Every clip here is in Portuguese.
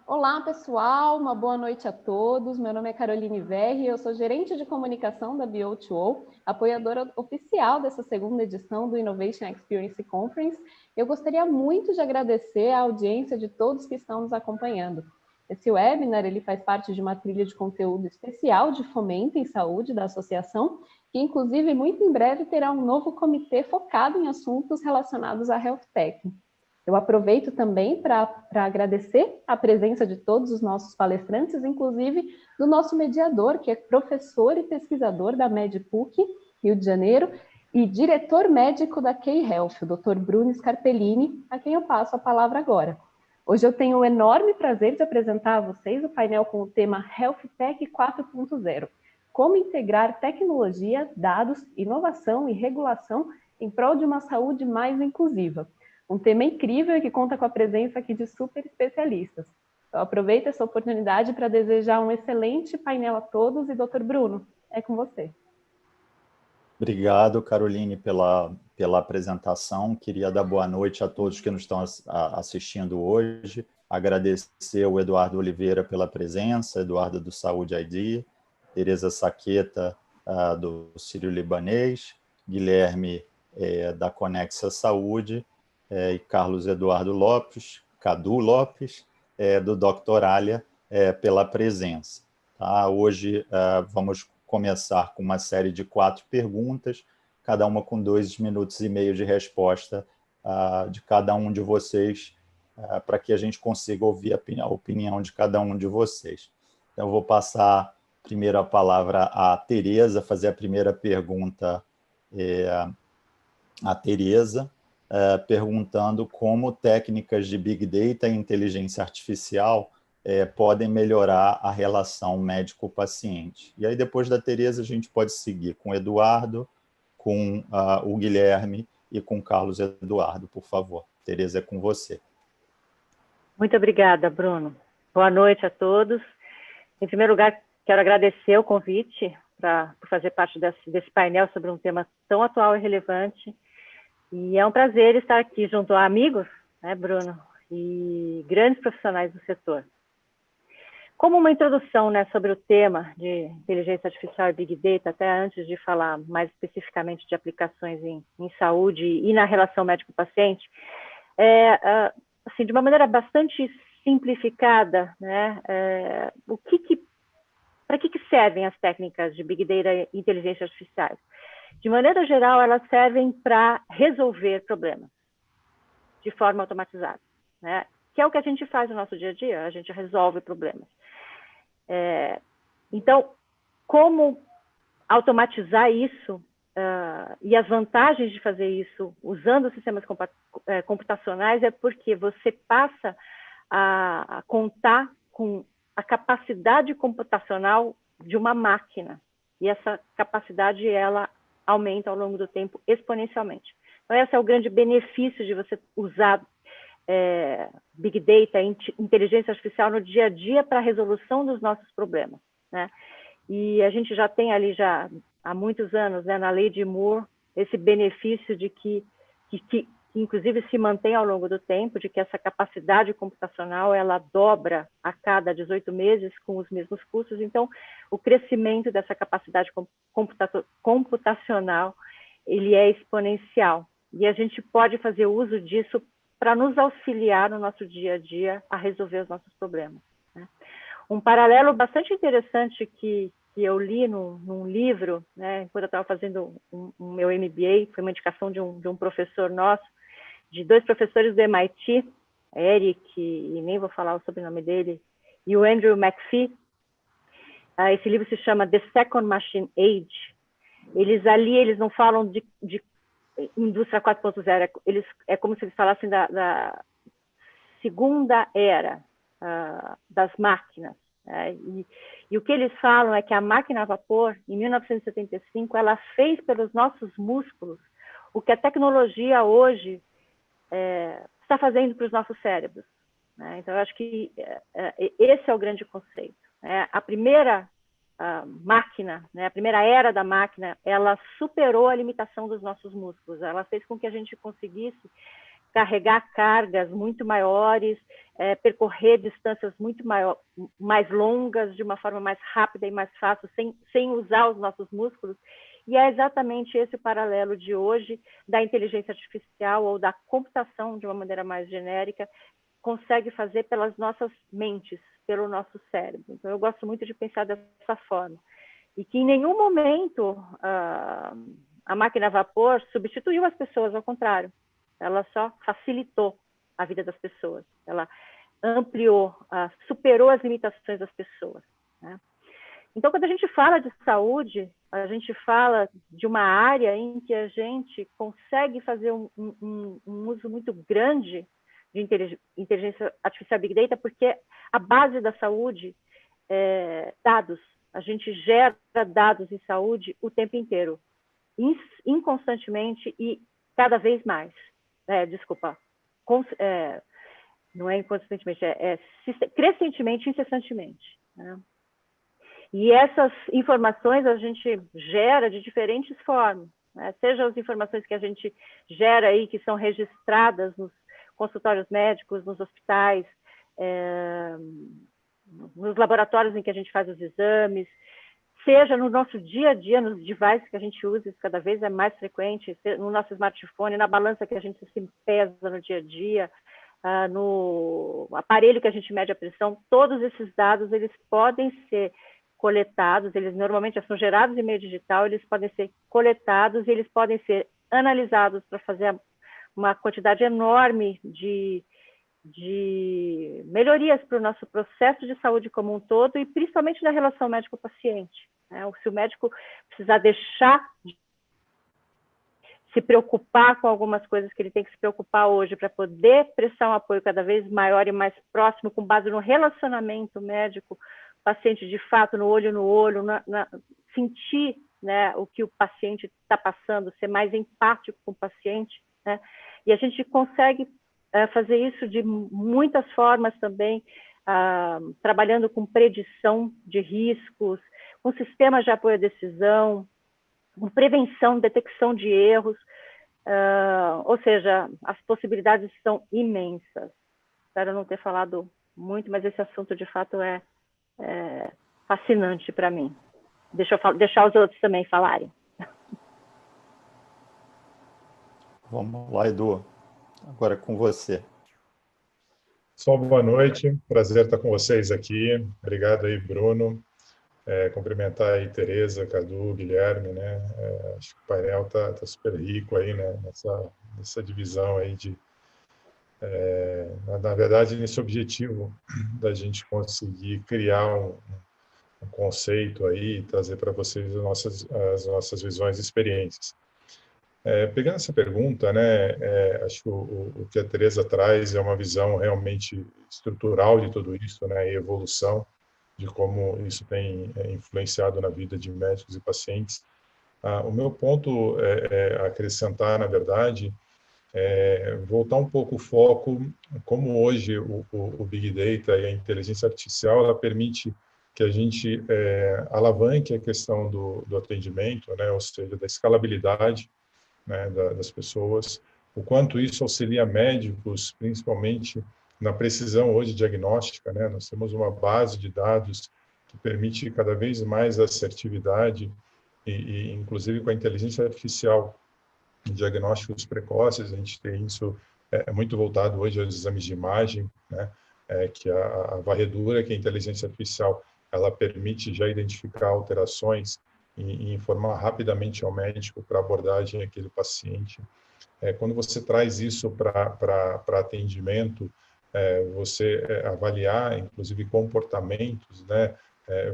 Olá, pessoal, uma boa noite a todos. Meu nome é Caroline Verri, eu sou gerente de comunicação da BO2O, apoiadora oficial dessa segunda edição do Innovation Experience Conference. Eu gostaria muito de agradecer a audiência de todos que estão nos acompanhando. Esse webinar ele faz parte de uma trilha de conteúdo especial de fomento em saúde da associação, que inclusive muito em breve terá um novo comitê focado em assuntos relacionados à Health Tech. Eu aproveito também para agradecer a presença de todos os nossos palestrantes, inclusive do nosso mediador, que é professor e pesquisador da MedPUC, Rio de Janeiro, e diretor médico da K-Health, o Dr. Bruno Scarpellini, a quem eu passo a palavra agora. Hoje eu tenho o enorme prazer de apresentar a vocês o painel com o tema Health Tech 4.0, como integrar tecnologia, dados, inovação e regulação em prol de uma saúde mais inclusiva. Um tema incrível e que conta com a presença aqui de super especialistas. Então, aproveito essa oportunidade para desejar um excelente painel a todos e, Dr. Bruno, é com você. Obrigado, Caroline, pela apresentação. Queria dar boa noite a todos que nos estão assistindo hoje. Agradecer ao Eduardo Oliveira pela presença, Eduardo do Saúde ID, Tereza Saqueta, do Sírio-Libanês, Guilherme, da Conexa Saúde, e Carlos Eduardo Lopes, Cadu Lopes, do Doctoralia, pela presença. Tá? Hoje vamos começar com uma série de 4 perguntas, cada uma com 2 minutos e meio de resposta de cada um de vocês, para que a gente consiga ouvir a opinião de cada um de vocês. Então, eu vou passar primeiro a palavra à Tereza, fazer a primeira pergunta à Tereza, perguntando como técnicas de Big Data e inteligência artificial podem melhorar a relação médico-paciente. E aí, depois da Tereza, a gente pode seguir com o Eduardo, com o Guilherme e com o Carlos Eduardo, por favor. Tereza, é com você. Muito obrigada, Bruno. Boa noite a todos. Em primeiro lugar, quero agradecer o convite por fazer parte desse painel sobre um tema tão atual e relevante. E é um prazer estar aqui junto a amigos, né, Bruno, e grandes profissionais do setor. Como uma introdução, né, sobre o tema de inteligência artificial e Big Data, até antes de falar mais especificamente de aplicações em saúde e na relação médico-paciente, assim, de uma maneira bastante simplificada, né, para que servem as técnicas de Big Data e inteligência artificiais? De maneira geral, elas servem para resolver problemas de forma automatizada, né? Que é o que a gente faz no nosso dia a dia, a gente resolve problemas. Então, como automatizar isso e as vantagens de fazer isso usando sistemas computacionais é porque você passa a contar com a capacidade computacional de uma máquina, e essa capacidade, ela aumenta ao longo do tempo exponencialmente. Então, esse é o grande benefício de você usar Big Data, inteligência artificial no dia a dia para a resolução dos nossos problemas, né? E a gente já tem ali, já há muitos anos, né, na lei de Moore, esse benefício de que inclusive se mantém ao longo do tempo, de que essa capacidade computacional ela dobra a cada 18 meses com os mesmos custos. Então, o crescimento dessa capacidade computacional ele é exponencial. E a gente pode fazer uso disso para nos auxiliar no nosso dia a dia a resolver os nossos problemas, né? Um paralelo bastante interessante que eu li num livro, né, enquanto eu estava fazendo o meu MBA, foi uma indicação de um professor nosso, de 2 professores do MIT, Eric, e nem vou falar o sobrenome dele, e o Andrew McPhee. Esse livro se chama The Second Machine Age. Eles não falam de indústria 4.0, é como se eles falassem da segunda era das máquinas, né? E o que eles falam é que a máquina a vapor, em 1975, ela fez pelos nossos músculos o que a tecnologia hoje está fazendo para os nossos cérebros, né? Então, eu acho que esse é o grande conceito, né? A primeira máquina, né, a primeira era da máquina, ela superou a limitação dos nossos músculos. Ela fez com que a gente conseguisse carregar cargas muito maiores, percorrer distâncias muito mais longas, de uma forma mais rápida e mais fácil, sem usar os nossos músculos. E é exatamente esse o paralelo de hoje da inteligência artificial ou da computação, de uma maneira mais genérica, consegue fazer pelas nossas mentes, pelo nosso cérebro. Então, eu gosto muito de pensar dessa forma. E que em nenhum momento a máquina a vapor substituiu as pessoas, ao contrário. Ela só facilitou a vida das pessoas. Ela ampliou, superou as limitações das pessoas, né? Então, quando a gente fala de saúde, a gente fala de uma área em que a gente consegue fazer um uso muito grande de inteligência artificial Big Data, porque a base da saúde é dados. A gente gera dados em saúde o tempo inteiro, inconstantemente e cada vez mais. Não é inconstantemente, crescentemente, incessantemente, né? E essas informações a gente gera de diferentes formas, né? Seja as informações que a gente gera aí, que são registradas nos consultórios médicos, nos hospitais, nos laboratórios em que a gente faz os exames, seja no nosso dia a dia, nos devices que a gente usa, isso cada vez é mais frequente, no nosso smartphone, na balança que a gente se pesa no dia a dia, no aparelho que a gente mede a pressão, todos esses dados, eles podem ser coletados, eles normalmente são gerados em meio digital, eles podem ser coletados e eles podem ser analisados para fazer uma quantidade enorme de melhorias para o nosso processo de saúde como um todo e principalmente na relação médico-paciente, né? Se o médico precisar deixar de se preocupar com algumas coisas que ele tem que se preocupar hoje para poder prestar um apoio cada vez maior e mais próximo, com base no relacionamento médico-paciente de fato, no olho, sentir, né, o que o paciente está passando, ser mais empático com o paciente, né? E a gente consegue fazer isso de muitas formas também, trabalhando com predição de riscos, com sistemas de apoio à decisão, com prevenção, detecção de erros, ou seja, as possibilidades são imensas. Espero não ter falado muito, mas esse assunto de fato é fascinante para mim. Deixar os outros também falarem. Vamos lá, Edu. Agora é com você. Só boa noite, prazer estar com vocês aqui. Obrigado aí, Bruno. Cumprimentar aí Tereza, Cadu, Guilherme, né? Acho que o painel tá super rico aí, né? Nessa divisão aí na verdade, nesse objetivo da gente conseguir criar um conceito aí e trazer para vocês as nossas visões e experiências. Pegando essa pergunta, né, acho que o que a Tereza traz é uma visão realmente estrutural de tudo isso, né, e evolução de como isso tem influenciado na vida de médicos e pacientes. O meu ponto é acrescentar, na verdade, voltar um pouco o foco, como hoje o Big Data e a inteligência artificial, ela permite que a gente alavanque a questão do atendimento, né, ou seja, da escalabilidade, né, das pessoas, o quanto isso auxilia médicos, principalmente na precisão hoje diagnóstica, né? Nós temos uma base de dados que permite cada vez mais assertividade e inclusive com a inteligência artificial em diagnósticos precoces, a gente tem isso muito voltado hoje aos exames de imagem, né? Que a varredura, que a inteligência artificial, ela permite já identificar alterações e informar rapidamente ao médico para abordagem daquele paciente. Quando você traz isso para atendimento, você avaliar, inclusive, comportamentos, né?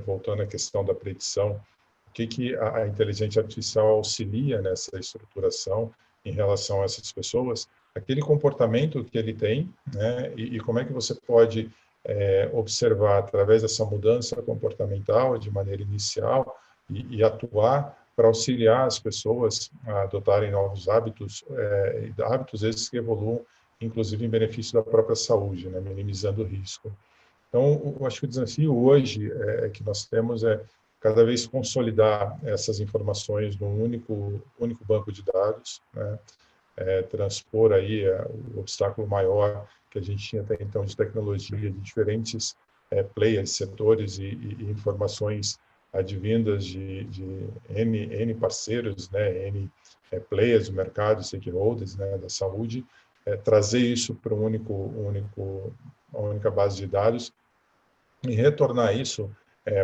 Voltando à questão da predição, o que a inteligência artificial auxilia nessa estruturação em relação a essas pessoas, aquele comportamento que ele tem, né? E como é que você pode observar, através dessa mudança comportamental, de maneira inicial, e atuar para auxiliar as pessoas a adotarem novos hábitos, hábitos esses que evoluam, inclusive em benefício da própria saúde, né, minimizando o risco. Então, eu acho que o desafio hoje que nós temos é cada vez consolidar essas informações num único banco de dados, né? Transpor aí o obstáculo maior que a gente tinha até então de tecnologia, de diferentes players, setores e informações advindas de N parceiros, né? N players do mercado, stakeholders, né? Da saúde, trazer isso para uma única base de dados e retornar isso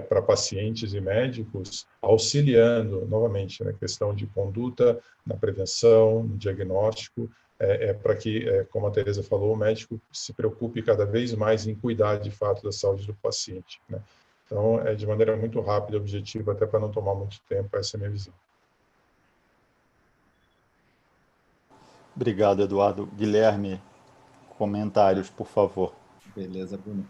para pacientes e médicos, auxiliando, novamente, na questão de conduta, na prevenção, no diagnóstico, para que, como a Teresa falou, o médico se preocupe cada vez mais em cuidar, de fato, da saúde do paciente, né? Então, de maneira muito rápida e objetiva, até para não tomar muito tempo, essa é a minha visão. Obrigado, Eduardo. Guilherme, comentários, por favor. Beleza, Bruno.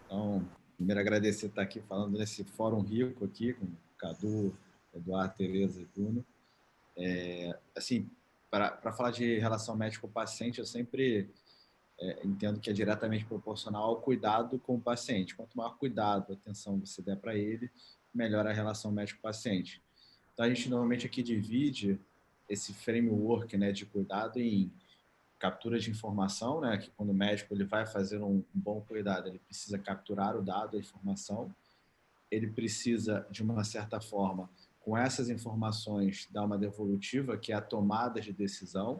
Então, primeiro agradecer estar aqui falando nesse fórum rico aqui, com o Cadu, Eduardo, Teresa e Bruno. Assim, para falar de relação médico-paciente, eu sempre entendo que é diretamente proporcional ao cuidado com o paciente. Quanto maior cuidado, atenção você der para ele, melhor a relação médico-paciente. Então, a gente normalmente aqui divide esse framework, né, de cuidado em captura de informação, né, que quando o médico ele vai fazer um bom cuidado, ele precisa capturar o dado, a informação, ele precisa, de uma certa forma, com essas informações, dar uma devolutiva, que é a tomada de decisão,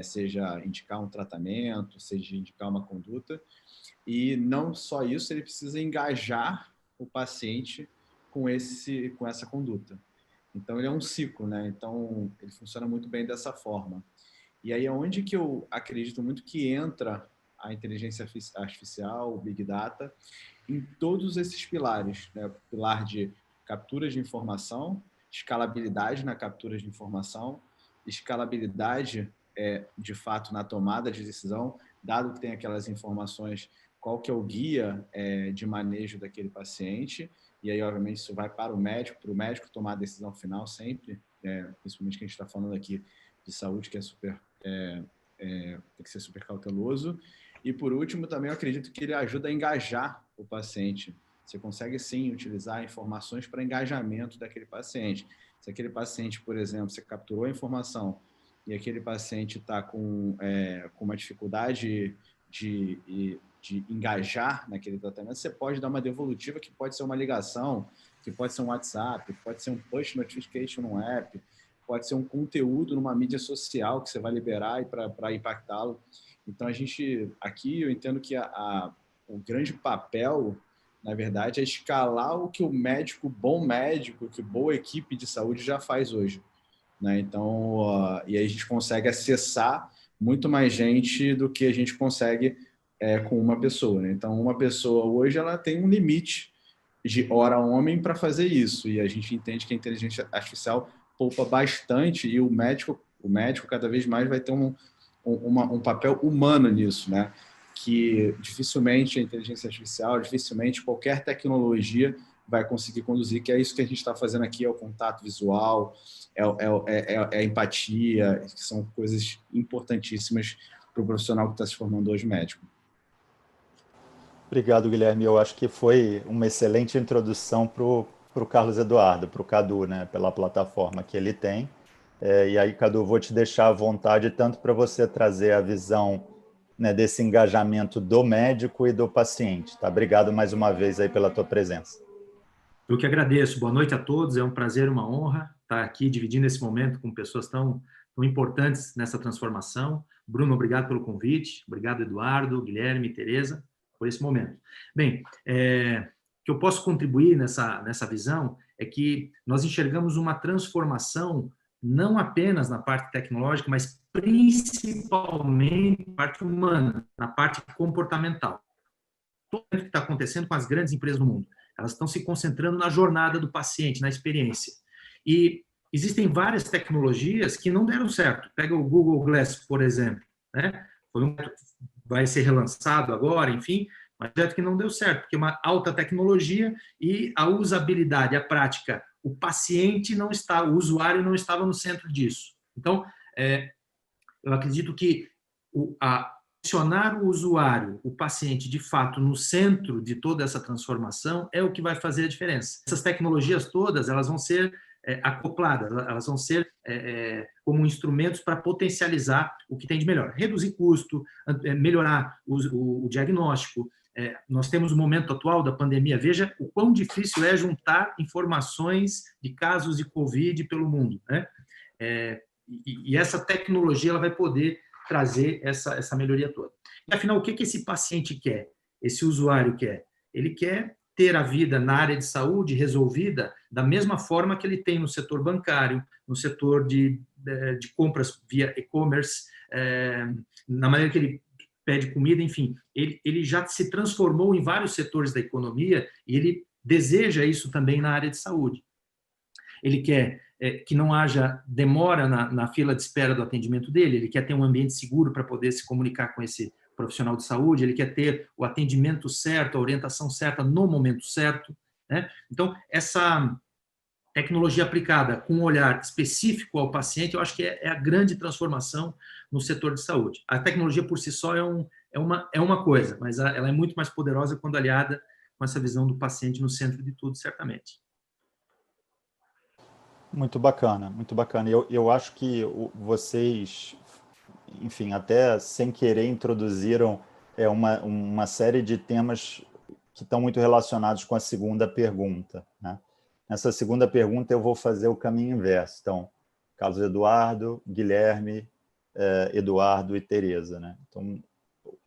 seja indicar um tratamento, seja indicar uma conduta, e não só isso, ele precisa engajar o paciente com essa conduta. Então, ele é um ciclo, né? Então, ele funciona muito bem dessa forma. E aí é onde que eu acredito muito que entra a inteligência artificial, o Big Data, em todos esses pilares, né? O pilar de captura de informação, escalabilidade na captura de informação, escalabilidade, de fato, na tomada de decisão, dado que tem aquelas informações, qual que é o guia de manejo daquele paciente, e aí, obviamente, isso vai para o médico tomar a decisão final sempre, principalmente que a gente está falando aqui de saúde, que tem que ser super cauteloso. E, por último, também eu acredito que ele ajuda a engajar o paciente. Você consegue, sim, utilizar informações para engajamento daquele paciente. Se aquele paciente, por exemplo, você capturou a informação e aquele paciente está com uma dificuldade de engajar naquele tratamento, você pode dar uma devolutiva, que pode ser uma ligação, que pode ser um WhatsApp, que pode ser um push notification no app, pode ser um conteúdo numa mídia social que você vai liberar para impactá-lo. Então, aqui eu entendo que o grande papel, na verdade, é escalar o que bom médico, que boa equipe de saúde já faz hoje, né? Então, e aí a gente consegue acessar muito mais gente do que a gente consegue com uma pessoa, né? Então, uma pessoa hoje ela tem um limite de hora-homem para fazer isso, e a gente entende que a inteligência artificial poupa bastante, e o médico cada vez mais vai ter um papel humano nisso, né? Que dificilmente a inteligência artificial, dificilmente qualquer tecnologia vai conseguir conduzir, que é isso que a gente está fazendo aqui, é o contato visual, é a empatia, que são coisas importantíssimas para o profissional que está se formando hoje médico. Obrigado, Guilherme. Eu acho que foi uma excelente introdução para o Carlos Eduardo, para o Cadu, né, pela plataforma que ele tem. E aí, Cadu, vou te deixar à vontade tanto para você trazer a visão, né, desse engajamento do médico e do paciente. Tá? Obrigado mais uma vez aí pela tua presença. Eu que agradeço. Boa noite a todos. É um prazer, uma honra estar aqui dividindo esse momento com pessoas tão importantes nessa transformação. Bruno, obrigado pelo convite. Obrigado, Eduardo, Guilherme, Teresa, por esse momento. Bem, que eu posso contribuir nessa visão é que nós enxergamos uma transformação não apenas na parte tecnológica, mas principalmente na parte humana, na parte comportamental. Tudo o que está acontecendo com as grandes empresas do mundo. Elas estão se concentrando na jornada do paciente, na experiência. E existem várias tecnologias que não deram certo. Pega o Google Glass, por exemplo, né? Vai ser relançado agora, enfim, mas é que não deu certo, porque é uma alta tecnologia e a usabilidade, a prática, o paciente não está, o usuário não estava no centro disso. Então, eu acredito que posicionar o usuário, o paciente, de fato, no centro de toda essa transformação é o que vai fazer a diferença. Essas tecnologias todas, elas vão ser acopladas, elas vão ser como instrumentos para potencializar o que tem de melhor. Reduzir custo, melhorar o diagnóstico. Nós temos o momento atual da pandemia. Veja o quão difícil é juntar informações de casos de Covid pelo mundo, né? E essa tecnologia ela vai poder trazer essa melhoria toda. E, afinal, o que esse paciente quer? Esse usuário quer? Ele quer ter a vida na área de saúde resolvida da mesma forma que ele tem no setor bancário, no setor de compras via e-commerce, na maneira que ele pede comida, enfim. Ele já se transformou em vários setores da economia e ele deseja isso também na área de saúde. Ele quer que não haja demora na fila de espera do atendimento dele, ele quer ter um ambiente seguro para poder se comunicar com esse profissional de saúde, ele quer ter o atendimento certo, a orientação certa no momento certo, né? Então, essa tecnologia aplicada com um olhar específico ao paciente, eu acho que é a grande transformação no setor de saúde. A tecnologia por si só é uma coisa, mas ela é muito mais poderosa quando aliada com essa visão do paciente no centro de tudo, certamente. Muito bacana, muito bacana. Eu acho que vocês, enfim, até sem querer introduziram uma série de temas que estão muito relacionados com a segunda pergunta, né? Nessa segunda pergunta eu vou fazer o caminho inverso. Então, Carlos Eduardo, Guilherme, Eduardo e Tereza, né? Então,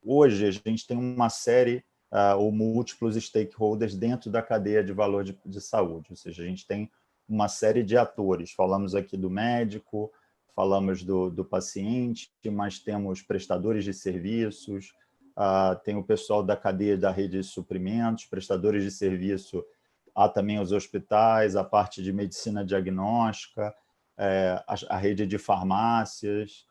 hoje a gente tem uma série ou múltiplos stakeholders dentro da cadeia de valor de saúde, ou seja, a gente tem uma série de atores. Falamos aqui do médico, falamos do paciente, mas temos prestadores de serviços, tem o pessoal da cadeia da rede de suprimentos, prestadores de serviço, há também os hospitais, a parte de medicina diagnóstica, a rede de farmácias,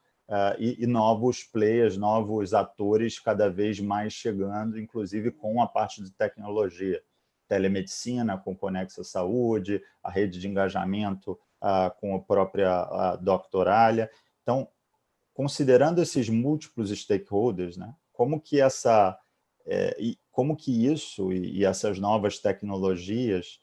e novos players, novos atores cada vez mais chegando, inclusive com a parte de tecnologia. Telemedicina com Conexa Saúde, a rede de engajamento com a própria Doctoralia. Então, considerando esses múltiplos stakeholders, né, como que isso e essas novas tecnologias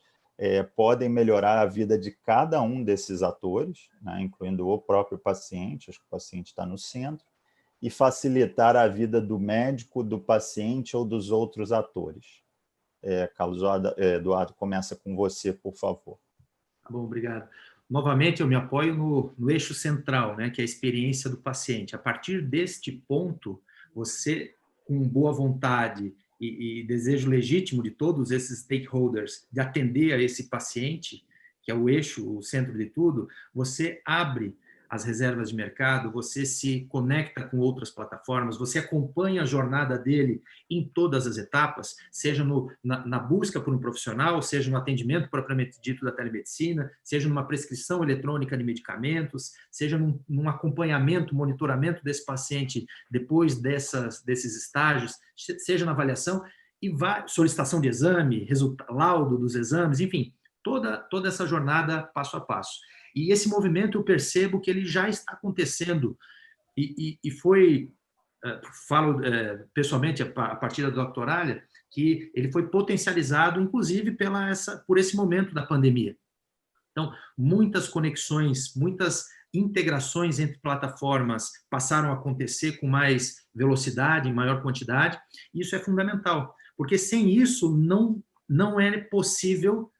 podem melhorar a vida de cada um desses atores, né, incluindo o próprio paciente, acho que o paciente está no centro, e facilitar a vida do médico, do paciente ou dos outros atores. Carlos Eduardo, começa com você, por favor. Tá bom, obrigado. Novamente, eu me apoio no eixo central, né, que é a experiência do paciente. A partir deste ponto, você, com boa vontade e desejo legítimo de todos esses stakeholders de atender a esse paciente, que é o eixo, o centro de tudo, você abre as reservas de mercado, você se conecta com outras plataformas, você acompanha a jornada dele em todas as etapas, seja na busca por um profissional, seja no atendimento propriamente dito da telemedicina, seja numa prescrição eletrônica de medicamentos, seja num acompanhamento, monitoramento desse paciente depois desses estágios, seja na avaliação, e solicitação de exame, laudo dos exames, enfim, toda essa jornada passo a passo. E esse movimento eu percebo que ele já está acontecendo e foi, falo pessoalmente a partir da Doctoralia, que ele foi potencializado, inclusive, por esse momento da pandemia. Então, muitas conexões, muitas integrações entre plataformas passaram a acontecer com mais velocidade, em maior quantidade, e isso é fundamental, porque sem isso não é possível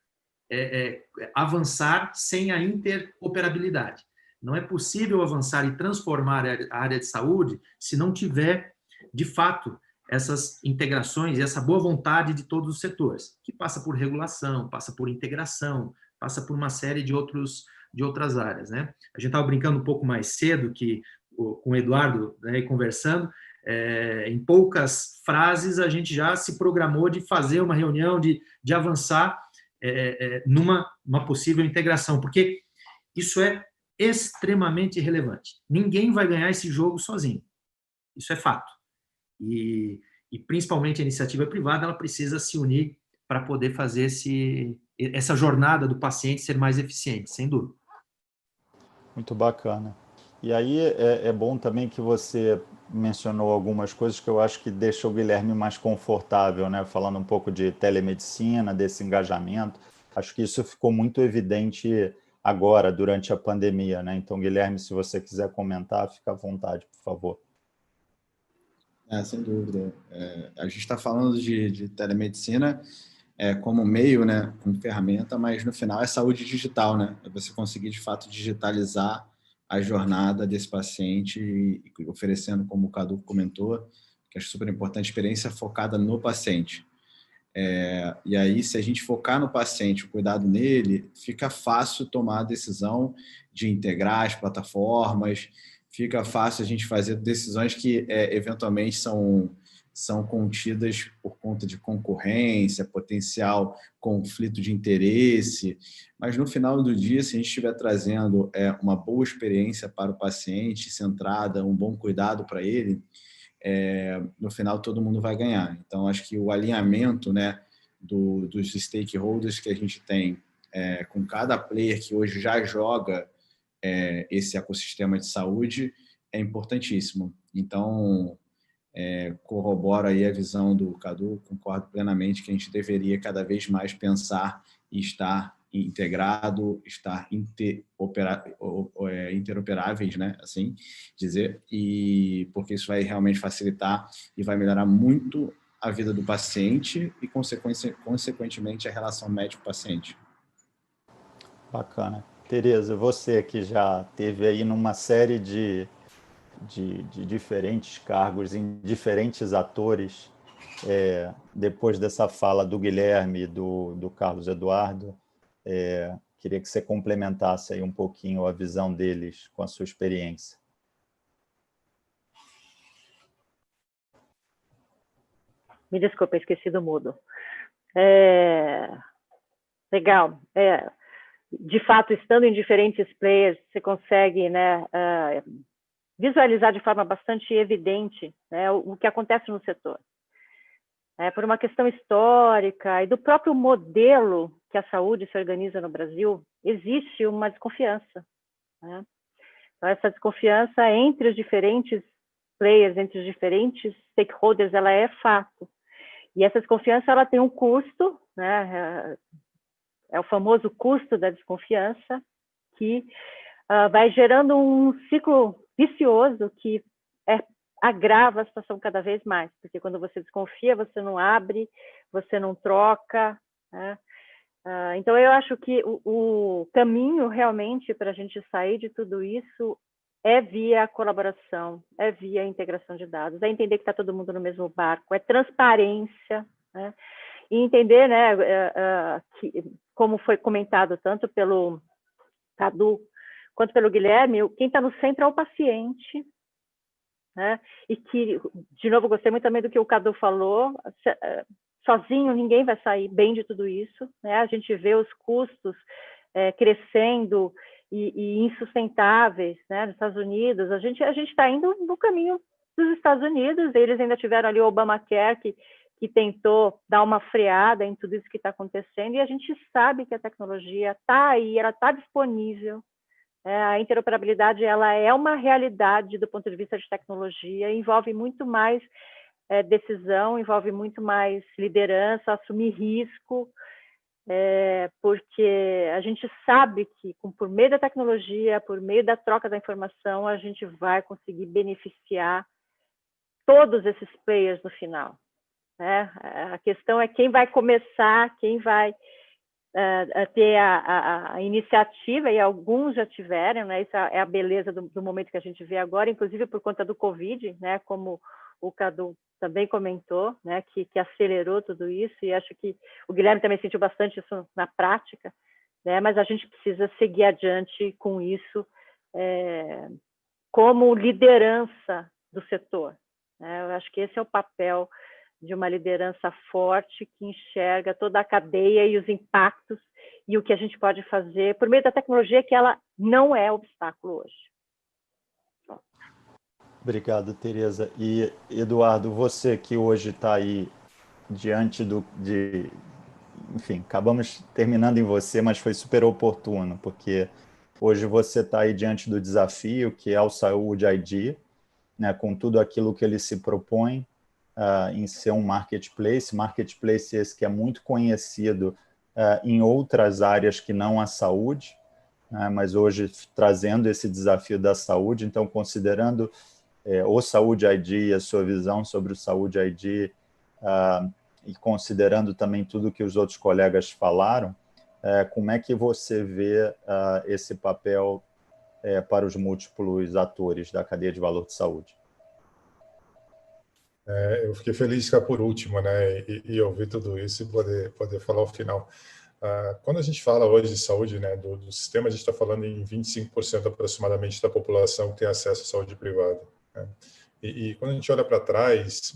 avançar sem a interoperabilidade. Não é possível avançar e transformar a área de saúde se não tiver, de fato, essas integrações e essa boa vontade de todos os setores, que passa por regulação, passa por integração, passa por uma série de outras áreas, né? A gente estava brincando um pouco mais cedo com o Eduardo, né, conversando, em poucas frases a gente já se programou de fazer uma reunião, de avançar numa possível integração, porque isso é extremamente relevante. Ninguém vai ganhar esse jogo sozinho. Isso é fato. E principalmente a iniciativa privada, ela precisa se unir para poder fazer essa jornada do paciente ser mais eficiente, sem dúvida. Muito bacana. E aí é bom também que você mencionou algumas coisas que eu acho que deixa o Guilherme mais confortável, né? Falando um pouco de telemedicina, desse engajamento. Acho que isso ficou muito evidente agora, durante a pandemia, né? Então, Guilherme, se você quiser comentar, fica à vontade, por favor. Sem dúvida. A gente está falando de telemedicina como meio, né, como ferramenta, mas no final é saúde digital, né? É você conseguir, de fato, digitalizar a jornada desse paciente e oferecendo, como o Cadu comentou, que acho super importante, experiência focada no paciente. E aí, se a gente focar no paciente, o cuidado nele, fica fácil tomar a decisão de integrar as plataformas, fica fácil a gente fazer decisões que eventualmente são contidas por conta de concorrência, potencial conflito de interesse, mas no final do dia, se a gente estiver trazendo uma boa experiência para o paciente, centrada, um bom cuidado para ele, no final todo mundo vai ganhar. Então, acho que o alinhamento, né, dos stakeholders que a gente tem com cada player que hoje já joga esse ecossistema de saúde é importantíssimo. Então, corroboro aí a visão do Cadu, concordo plenamente que a gente deveria cada vez mais pensar e estar integrado, estar interoperáveis, né, assim dizer, e porque isso vai realmente facilitar e vai melhorar muito a vida do paciente e, consequentemente, a relação médico-paciente. Bacana. Tereza, você que já teve aí numa série de diferentes cargos em diferentes atores, depois dessa fala do Guilherme e do Carlos Eduardo, queria que você complementasse aí um pouquinho a visão deles com a sua experiência. Me desculpa, esqueci do mudo. Legal. De fato, estando em diferentes players, você consegue, né, visualizar de forma bastante evidente, né, o que acontece no setor. Por uma questão histórica e do próprio modelo que a saúde se organiza no Brasil, existe uma desconfiança, né? Então, essa desconfiança entre os diferentes players, entre os diferentes stakeholders, ela é fato. E essa desconfiança, ela tem um custo, né? É o famoso custo da desconfiança, que vai gerando um ciclo vicioso que agrava a situação cada vez mais, porque quando você desconfia, você não abre, você não troca, né? Então, eu acho que o caminho realmente para a gente sair de tudo isso é via colaboração, é via integração de dados, é entender que está todo mundo no mesmo barco, é transparência, né? E entender, né, que, como foi comentado tanto pelo Cadu quanto pelo Guilherme, quem está no centro é o paciente, né? E que, de novo, gostei muito também do que o Cadu falou, sozinho ninguém vai sair bem de tudo isso, né? A gente vê os custos crescendo e insustentáveis, né? Nos Estados Unidos, a gente está indo no caminho dos Estados Unidos, eles ainda tiveram ali o Obamacare, que tentou dar uma freada em tudo isso que está acontecendo, e a gente sabe que a tecnologia está aí, ela está disponível. A interoperabilidade, ela é uma realidade do ponto de vista de tecnologia, envolve muito mais decisão, envolve muito mais liderança, assumir risco, porque a gente sabe que por meio da tecnologia, por meio da troca da informação, a gente vai conseguir beneficiar todos esses players no final. A questão é quem vai começar, quem vai ter a iniciativa, e alguns já tiveram, né? Isso é a beleza do momento que a gente vê agora, inclusive por conta do Covid, né? Como o Cadu também comentou, né? Que acelerou tudo isso, e acho que o Guilherme também sentiu bastante isso na prática, né? Mas a gente precisa seguir adiante com isso como liderança do setor, né? Eu acho que esse é o papel de uma liderança forte que enxerga toda a cadeia e os impactos e o que a gente pode fazer por meio da tecnologia, que ela não é obstáculo hoje. Obrigado, Tereza. E, Eduardo, você que hoje está aí diante enfim, acabamos terminando em você, mas foi super oportuno, porque hoje você está aí diante do desafio que é o Saúde ID, né, com tudo aquilo que ele se propõe em ser um marketplace esse que é muito conhecido em outras áreas que não a saúde, né, mas hoje trazendo esse desafio da saúde. Então, considerando o Saúde ID, a sua visão sobre o Saúde ID, e considerando também tudo que os outros colegas falaram, como é que você vê esse papel para os múltiplos atores da cadeia de valor de saúde? Eu fiquei feliz de ficar por último, né, e ouvir tudo isso e poder falar ao final. Quando a gente fala hoje de saúde, né, do sistema, a gente está falando em 25% aproximadamente da população que tem acesso à saúde privada, né? E quando a gente olha para trás,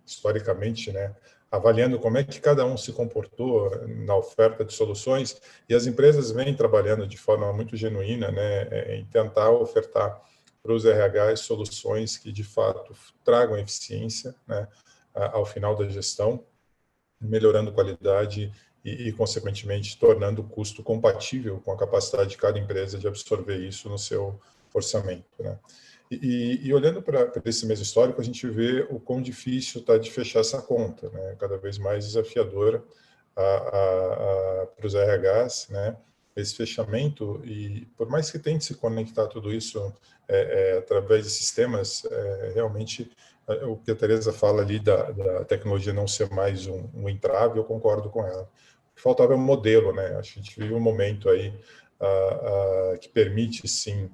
historicamente, né, avaliando como é que cada um se comportou na oferta de soluções, e as empresas vêm trabalhando de forma muito genuína, né, em tentar ofertar para os RHs soluções que, de fato, tragam eficiência, né, ao final da gestão, melhorando qualidade e, consequentemente, tornando o custo compatível com a capacidade de cada empresa de absorver isso no seu orçamento, né? E olhando para esse mesmo histórico, a gente vê o quão difícil está de fechar essa conta, né? Cada vez mais desafiadora para os RHs, né? Esse fechamento, e por mais que tente se conectar tudo isso através de sistemas, realmente o que a Teresa fala ali da tecnologia não ser mais um entrave, eu concordo com ela. O que faltava é um modelo, né? Acho que a gente vive um momento aí que permite, sim,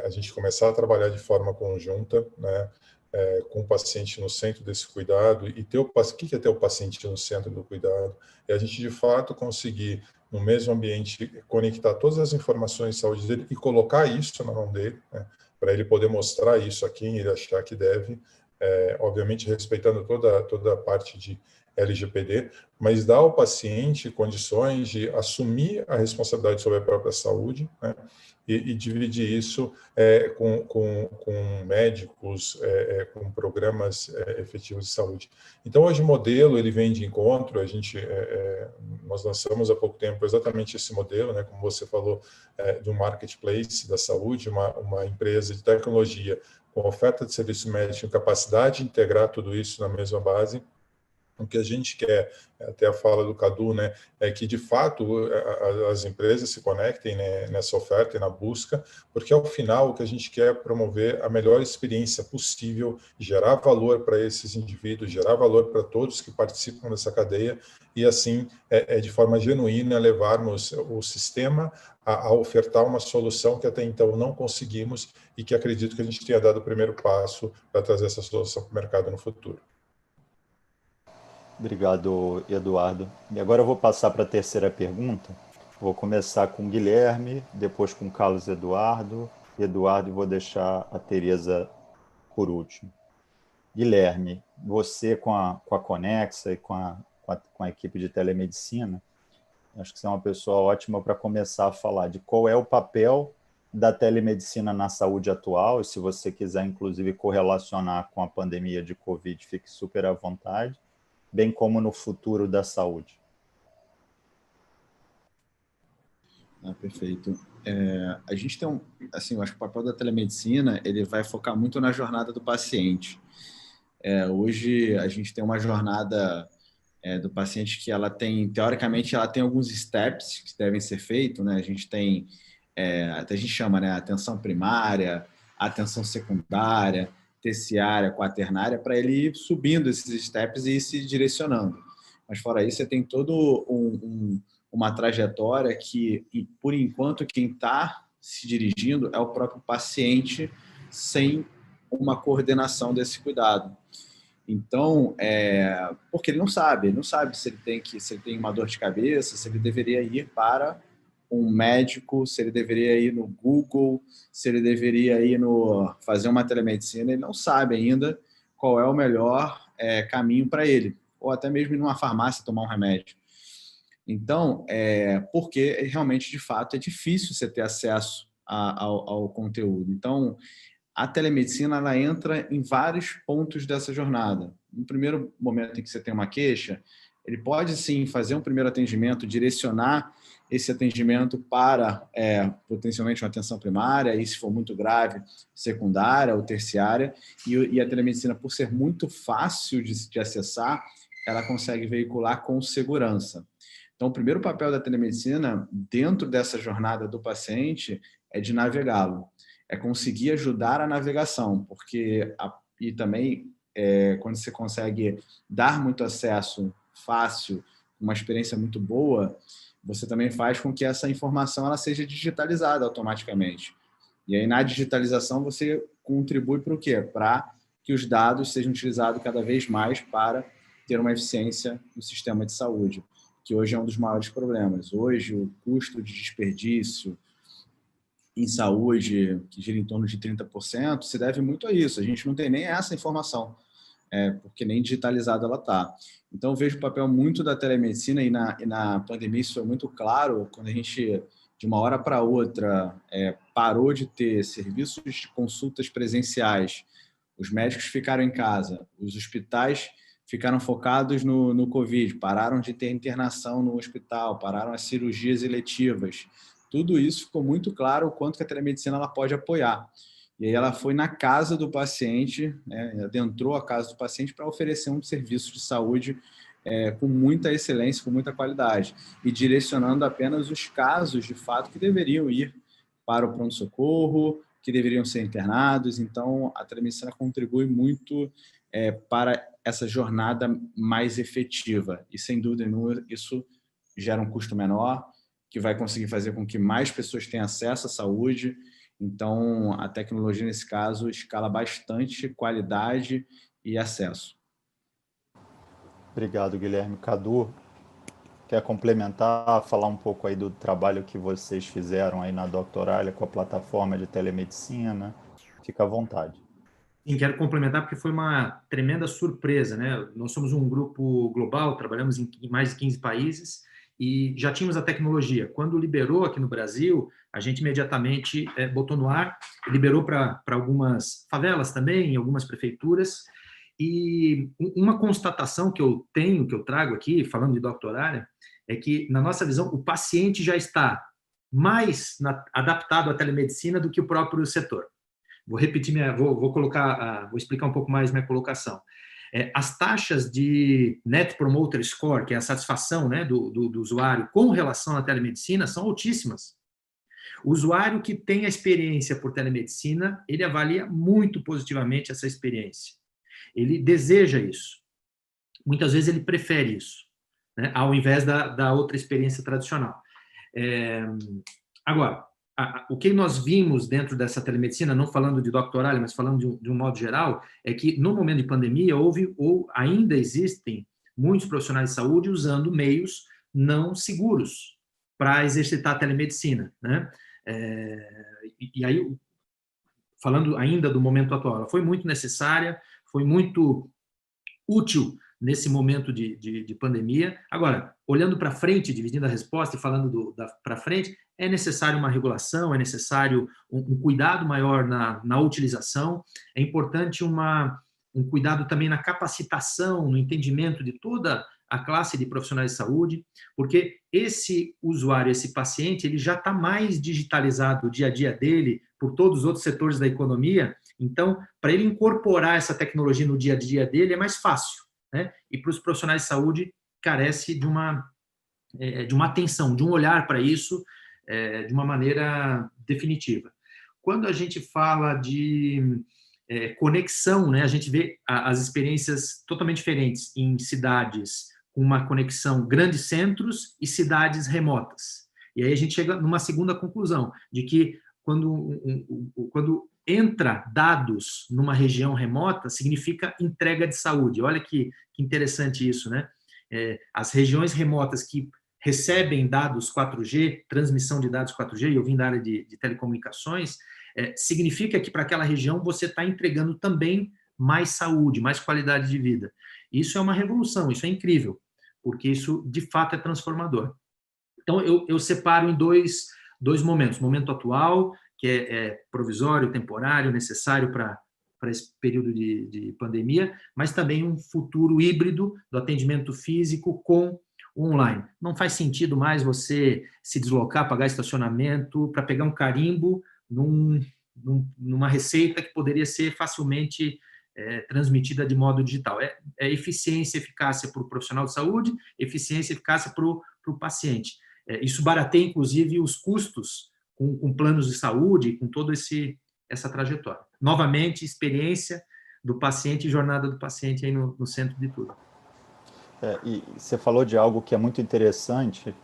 a gente começar a trabalhar de forma conjunta, né? Com o paciente no centro desse cuidado, e ter o que é ter o paciente no centro do cuidado? É a gente, de fato, conseguir, no mesmo ambiente, conectar todas as informações de saúde dele e colocar isso na mão dele, né, para ele poder mostrar isso a quem ele achar que deve, obviamente respeitando toda a parte de LGPD, mas dar ao paciente condições de assumir a responsabilidade sobre a própria saúde, né, e dividir isso com médicos, com programas efetivos de saúde. Então, hoje o modelo ele vem de encontro, nós lançamos há pouco tempo exatamente esse modelo, né, como você falou, de um marketplace da saúde, uma empresa de tecnologia com oferta de serviço médico, capacidade de integrar tudo isso na mesma base. O que a gente quer, até a fala do Cadu, né, é que, de fato, as empresas se conectem, né, nessa oferta e na busca, porque, ao final, o que a gente quer é promover a melhor experiência possível, gerar valor para esses indivíduos, gerar valor para todos que participam dessa cadeia e, assim, de forma genuína, levarmos o sistema a ofertar uma solução que até então não conseguimos e que acredito que a gente tenha dado o primeiro passo para trazer essa solução para o mercado no futuro. Obrigado, Eduardo. E agora eu vou passar para a terceira pergunta. Vou começar com o Guilherme, depois com o Carlos Eduardo, e vou deixar a Teresa por último. Guilherme, você com a Conexa e com a equipe de telemedicina, acho que você é uma pessoa ótima para começar a falar de qual é o papel da telemedicina na saúde atual, e se você quiser, inclusive, correlacionar com a pandemia de Covid, fique super à vontade, bem como no futuro da saúde. Perfeito. A gente tem assim, eu acho que o papel da telemedicina ele vai focar muito na jornada do paciente. Hoje a gente tem uma jornada do paciente que ela tem, teoricamente, ela tem alguns steps que devem ser feitos, né? A gente tem, até a gente chama, né, atenção primária, atenção secundária, terciária, quaternária, para ele ir subindo esses steps e ir se direcionando. Mas fora isso, você tem todo uma trajetória que, por enquanto, quem está se dirigindo é o próprio paciente sem uma coordenação desse cuidado. Então, porque ele não sabe se ele tem uma dor de cabeça, se ele deveria ir para um médico, se ele deveria ir no Google, se ele deveria ir fazer uma telemedicina, ele não sabe ainda qual é o melhor caminho para ele, ou até mesmo ir numa farmácia tomar um remédio. Então, porque realmente, de fato, é difícil você ter acesso ao conteúdo. Então, a telemedicina ela entra em vários pontos dessa jornada. No primeiro momento em que você tem uma queixa, ele pode sim fazer um primeiro atendimento, direcionar esse atendimento para potencialmente uma atenção primária, e se for muito grave, secundária ou terciária, e a telemedicina, por ser muito fácil de acessar, ela consegue veicular com segurança. Então, o primeiro papel da telemedicina, dentro dessa jornada do paciente, é de navegá-lo, é conseguir ajudar a navegação, e também, quando você consegue dar muito acesso fácil, uma experiência muito boa, você também faz com que essa informação ela seja digitalizada automaticamente. E aí, na digitalização, você contribui para o quê? Para que os dados sejam utilizados cada vez mais para ter uma eficiência no sistema de saúde, que hoje é um dos maiores problemas. Hoje, o custo de desperdício em saúde, que gira em torno de 30%, se deve muito a isso. A gente não tem nem essa informação, porque nem digitalizada ela está. Então, eu vejo o papel muito da telemedicina, e na pandemia isso foi muito claro, quando a gente, de uma hora para outra, parou de ter serviços de consultas presenciais, os médicos ficaram em casa, os hospitais ficaram focados no Covid, pararam de ter internação no hospital, pararam as cirurgias eletivas. Tudo isso ficou muito claro o quanto que a telemedicina ela pode apoiar. E aí ela foi na casa do paciente, adentrou a casa do paciente para oferecer um serviço de saúde com muita excelência, com muita qualidade, e direcionando apenas os casos, de fato, que deveriam ir para o pronto-socorro, que deveriam ser internados. Então, a telemedicina contribui muito para essa jornada mais efetiva. E, sem dúvida nenhuma, isso gera um custo menor, que vai conseguir fazer com que mais pessoas tenham acesso à saúde. Então, a tecnologia, nesse caso, escala bastante qualidade e acesso. Obrigado, Guilherme. Cadu, quer complementar, falar um pouco aí do trabalho que vocês fizeram aí na Doctoralia com a plataforma de telemedicina? Fica à vontade. Sim, quero complementar porque foi uma tremenda surpresa, né? Nós somos um grupo global, trabalhamos em mais de 15 países e já tínhamos a tecnologia. Quando liberou aqui no Brasil, a gente imediatamente botou no ar, liberou para algumas favelas também, em algumas prefeituras. E uma constatação que eu trago aqui, falando de Doctoralia, é que, na nossa visão, o paciente já está mais adaptado à telemedicina do que o próprio setor. Vou repetir, vou explicar um pouco mais minha colocação. As taxas de Net Promoter Score, que é a satisfação, né, do usuário com relação à telemedicina, são altíssimas. O usuário que tem a experiência por telemedicina, ele avalia muito positivamente essa experiência. Ele deseja isso. Muitas vezes ele prefere isso, né, ao invés da outra experiência tradicional. Agora, o que nós vimos dentro dessa telemedicina, não falando de Doctoralia, mas falando de um modo geral, é que no momento de pandemia houve ou ainda existem muitos profissionais de saúde usando meios não seguros para exercitar a telemedicina, né? E aí, falando ainda do momento atual, ela foi muito necessária, foi muito útil nesse momento de pandemia. Agora, olhando para frente, dividindo a resposta e falando para frente, é necessário uma regulação, é necessário um cuidado maior na utilização, é importante um cuidado também na capacitação, no entendimento de toda a classe de profissionais de saúde, porque esse usuário, esse paciente, ele já está mais digitalizado o dia a dia dele por todos os outros setores da economia, então, para ele incorporar essa tecnologia no dia a dia dele é mais fácil, né? E para os profissionais de saúde carece de uma atenção, de um olhar para isso de uma maneira definitiva. Quando a gente fala de conexão, né, a gente vê as experiências totalmente diferentes em cidades com uma conexão, grandes centros e cidades remotas. E aí a gente chega numa segunda conclusão, de que quando entra dados numa região remota, significa entrega de saúde. Olha que interessante isso, né? As regiões remotas que recebem dados 4G, transmissão de dados 4G, e eu vim da área de telecomunicações, significa que para aquela região você está entregando também mais saúde, mais qualidade de vida. Isso é uma revolução, isso é incrível, porque isso de fato é transformador. Então eu separo em dois momentos, o momento atual, que é provisório, temporário, necessário para esse período de pandemia, mas também um futuro híbrido do atendimento físico com online. Não faz sentido mais você se deslocar, pagar estacionamento para pegar um carimbo numa receita que poderia ser facilmente transmitida de modo digital. É eficiência e eficácia para o profissional de saúde, eficiência e eficácia para o paciente. Isso barateia, inclusive, os custos com planos de saúde, com toda essa trajetória. Novamente, experiência do paciente e jornada do paciente aí no centro de tudo. E você falou de algo que é muito interessante.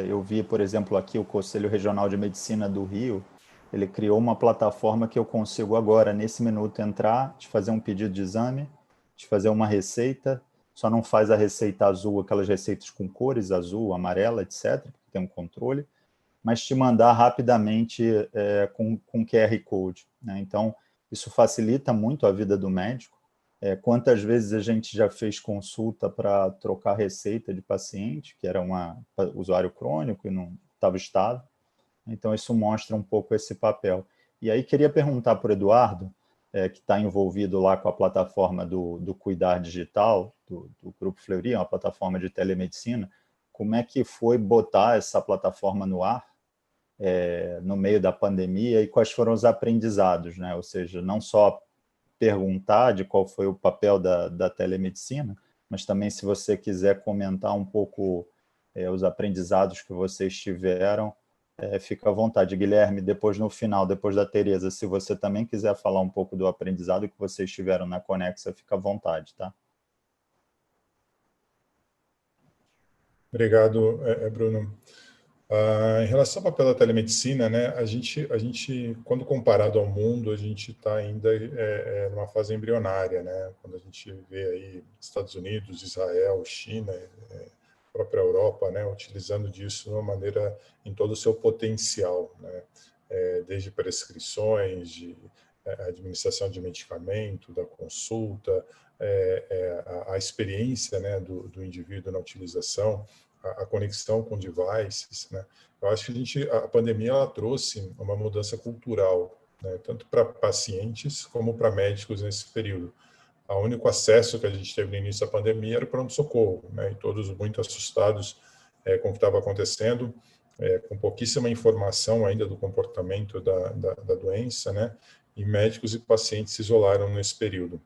Eu vi, por exemplo, aqui o Conselho Regional de Medicina do Rio, ele criou uma plataforma que eu consigo agora, nesse minuto, entrar, te fazer um pedido de exame, te fazer uma receita, só não faz a receita azul, aquelas receitas com cores, azul, amarela, etc., que tem um controle, mas te mandar rapidamente com QR Code, né? Então, isso facilita muito a vida do médico. Quantas vezes a gente já fez consulta para trocar receita de paciente, que era um usuário crônico e não estava estável. Então, isso mostra um pouco esse papel. E aí, queria perguntar para o Eduardo, que está envolvido lá com a plataforma do Cuidar Digital, do Grupo Fleury, uma plataforma de telemedicina, como é que foi botar essa plataforma no ar no meio da pandemia e quais foram os aprendizados, né? Ou seja, não só perguntar de qual foi o papel da telemedicina, mas também, se você quiser comentar um pouco os aprendizados que vocês tiveram, fica à vontade. Guilherme, depois no final, depois da Tereza, se você também quiser falar um pouco do aprendizado que vocês tiveram na Conexa, fica à vontade, tá? Obrigado, Bruno. Em relação ao papel da telemedicina, né, a gente, quando comparado ao mundo, a gente está ainda numa fase embrionária, né? Quando a gente vê aí Estados Unidos, Israel, China, própria Europa, né, utilizando disso de uma maneira em todo o seu potencial, né? Desde prescrições, de administração de medicamento, da consulta, a experiência, né, do indivíduo na utilização, a conexão com devices, né? Eu acho que a pandemia ela trouxe uma mudança cultural, né, tanto para pacientes como para médicos nesse período. O único acesso que a gente teve no início da pandemia era o pronto-socorro, né, e todos muito assustados com o que estava acontecendo, com pouquíssima informação ainda do comportamento da doença, né, e médicos e pacientes se isolaram nesse período.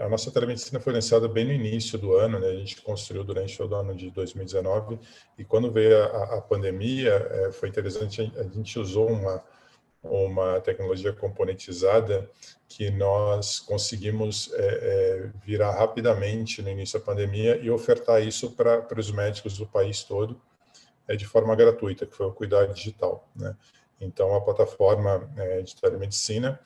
A nossa telemedicina foi lançada bem no início do ano, né? A gente construiu durante todo o ano de 2019, e quando veio a pandemia, foi interessante, a gente usou uma tecnologia componentizada que nós conseguimos virar rapidamente no início da pandemia e ofertar isso para os médicos do país todo de forma gratuita, que foi o Cuidar Digital, né? Então, a plataforma de telemedicina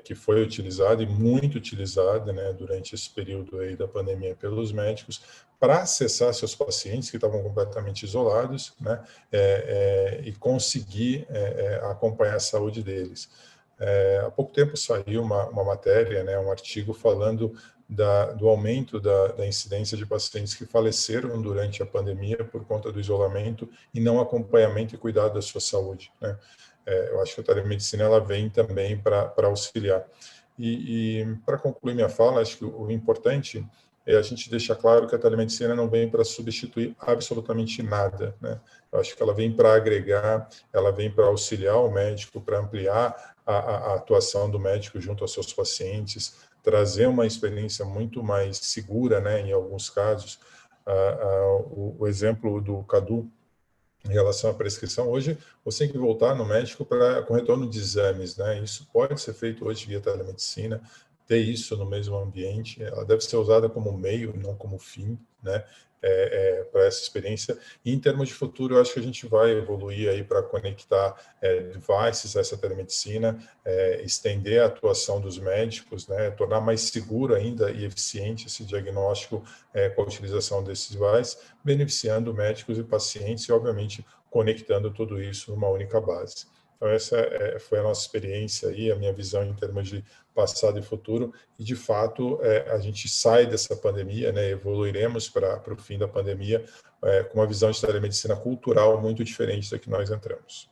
que foi utilizada e muito utilizada, né, durante esse período aí da pandemia pelos médicos para acessar seus pacientes que estavam completamente isolados, né, e conseguir acompanhar a saúde deles. Há pouco tempo saiu uma matéria, né, um artigo falando do aumento da incidência de pacientes que faleceram durante a pandemia por conta do isolamento e não acompanhamento e cuidado da sua saúde, né? Eu acho que a telemedicina ela vem também para auxiliar. E para concluir minha fala, acho que o importante é a gente deixar claro que a telemedicina não vem para substituir absolutamente nada, né? Eu acho que ela vem para agregar, ela vem para auxiliar o médico, para ampliar a atuação do médico junto aos seus pacientes, trazer uma experiência muito mais segura, né, em alguns casos. O exemplo do Cadu, em relação à prescrição, hoje você tem que voltar no médico com retorno de exames, né? Isso pode ser feito hoje via telemedicina, ter isso no mesmo ambiente. Ela deve ser usada como meio, não como fim, né? Para essa experiência. E em termos de futuro, eu acho que a gente vai evoluir aí para conectar devices a essa telemedicina, estender a atuação dos médicos, né? Tornar mais seguro ainda e eficiente esse diagnóstico com a utilização desses devices, beneficiando médicos e pacientes e, obviamente, conectando tudo isso numa única base. Então, essa foi a nossa experiência e a minha visão em termos de passado e futuro. E, de fato, a gente sai dessa pandemia, né, evoluiremos para o fim da pandemia com uma visão de telemedicina cultural muito diferente da que nós entramos.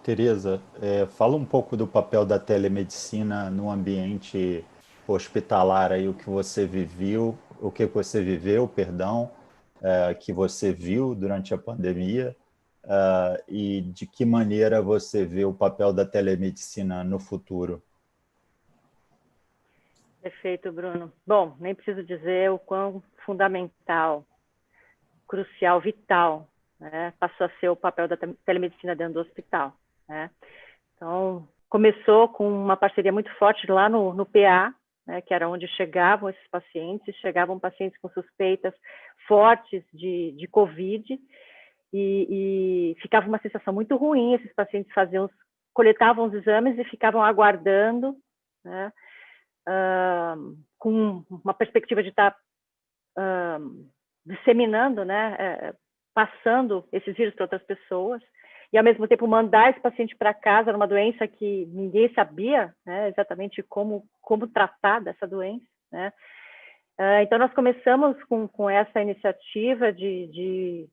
Tereza, fala um pouco do papel da telemedicina no ambiente hospitalar, aí, o que você o que você viveu, perdão, que você viu durante a pandemia, e de que maneira você vê o papel da telemedicina no futuro. Perfeito, Bruno. Bom, nem preciso dizer o quão fundamental, crucial, vital, né, passou a ser o papel da telemedicina dentro do hospital, né? Então, começou com uma parceria muito forte lá no PA, né, que era onde chegavam esses pacientes, chegavam pacientes com suspeitas fortes de COVID, e ficava uma sensação muito ruim, esses pacientes coletavam os exames e ficavam aguardando, né, com uma perspectiva de estar disseminando, né, passando esses vírus para outras pessoas, e ao mesmo tempo mandar esse paciente para casa, era uma doença que ninguém sabia, né, exatamente como tratar dessa doença, né. Então nós começamos com essa iniciativa de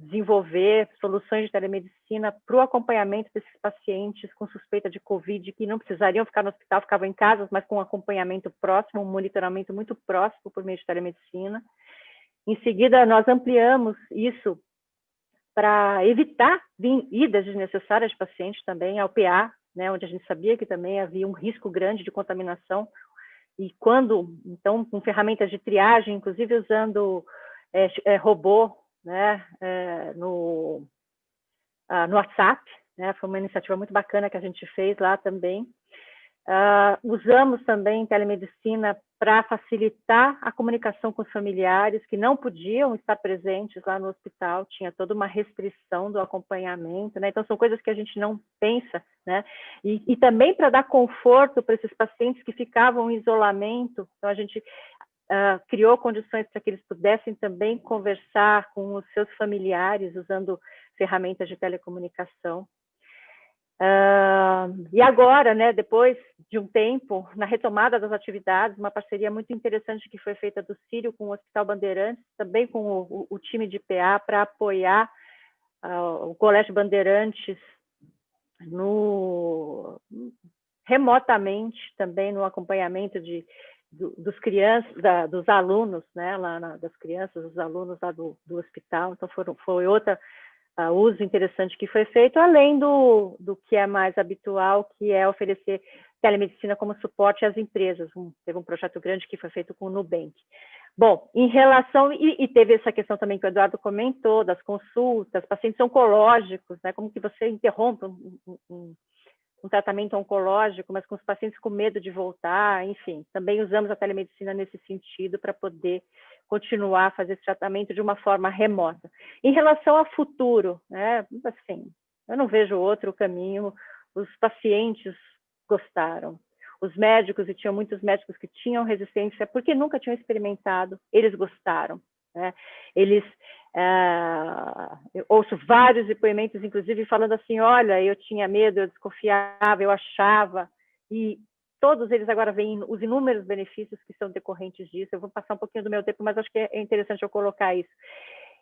desenvolver soluções de telemedicina para o acompanhamento desses pacientes com suspeita de COVID, que não precisariam ficar no hospital, ficavam em casa, mas com um acompanhamento próximo, um monitoramento muito próximo por meio de telemedicina. Em seguida, nós ampliamos isso para evitar idas desnecessárias de pacientes também ao PA, né, onde a gente sabia que também havia um risco grande de contaminação, e então, com ferramentas de triagem, inclusive usando robô, né, no WhatsApp, né, foi uma iniciativa muito bacana que a gente fez lá também. Usamos também telemedicina para facilitar a comunicação com os familiares que não podiam estar presentes lá no hospital, tinha toda uma restrição do acompanhamento, né? Então são coisas que a gente não pensa, né? E também para dar conforto para esses pacientes que ficavam em isolamento, então a gente criou condições para que eles pudessem também conversar com os seus familiares usando ferramentas de telecomunicação. E agora, né, depois de um tempo, na retomada das atividades, uma parceria muito interessante que foi feita do Sírio com o Hospital Bandeirantes, também com o time de PA, para apoiar o Colégio Bandeirantes remotamente, também no acompanhamento dos alunos, né, das crianças, dos alunos lá do hospital. Então, foi outra uso interessante que foi feito, além do que é mais habitual, que é oferecer telemedicina como suporte às empresas. Teve um projeto grande que foi feito com o Nubank. Bom, em relação, e teve essa questão também que o Eduardo comentou, das consultas, pacientes oncológicos, né, como que você interrompe um tratamento oncológico, mas com os pacientes com medo de voltar, enfim, também usamos a telemedicina nesse sentido para poder continuar a fazer esse tratamento de uma forma remota. Em relação ao futuro, né, assim, eu não vejo outro caminho, os pacientes gostaram, os médicos, e tinham muitos médicos que tinham resistência, porque nunca tinham experimentado, eles gostaram, né? Eu ouço vários depoimentos, inclusive, falando assim, olha, eu tinha medo, eu desconfiava, eu achava, e todos eles agora veem os inúmeros benefícios que são decorrentes disso. Eu vou passar um pouquinho do meu tempo, mas acho que é interessante eu colocar isso.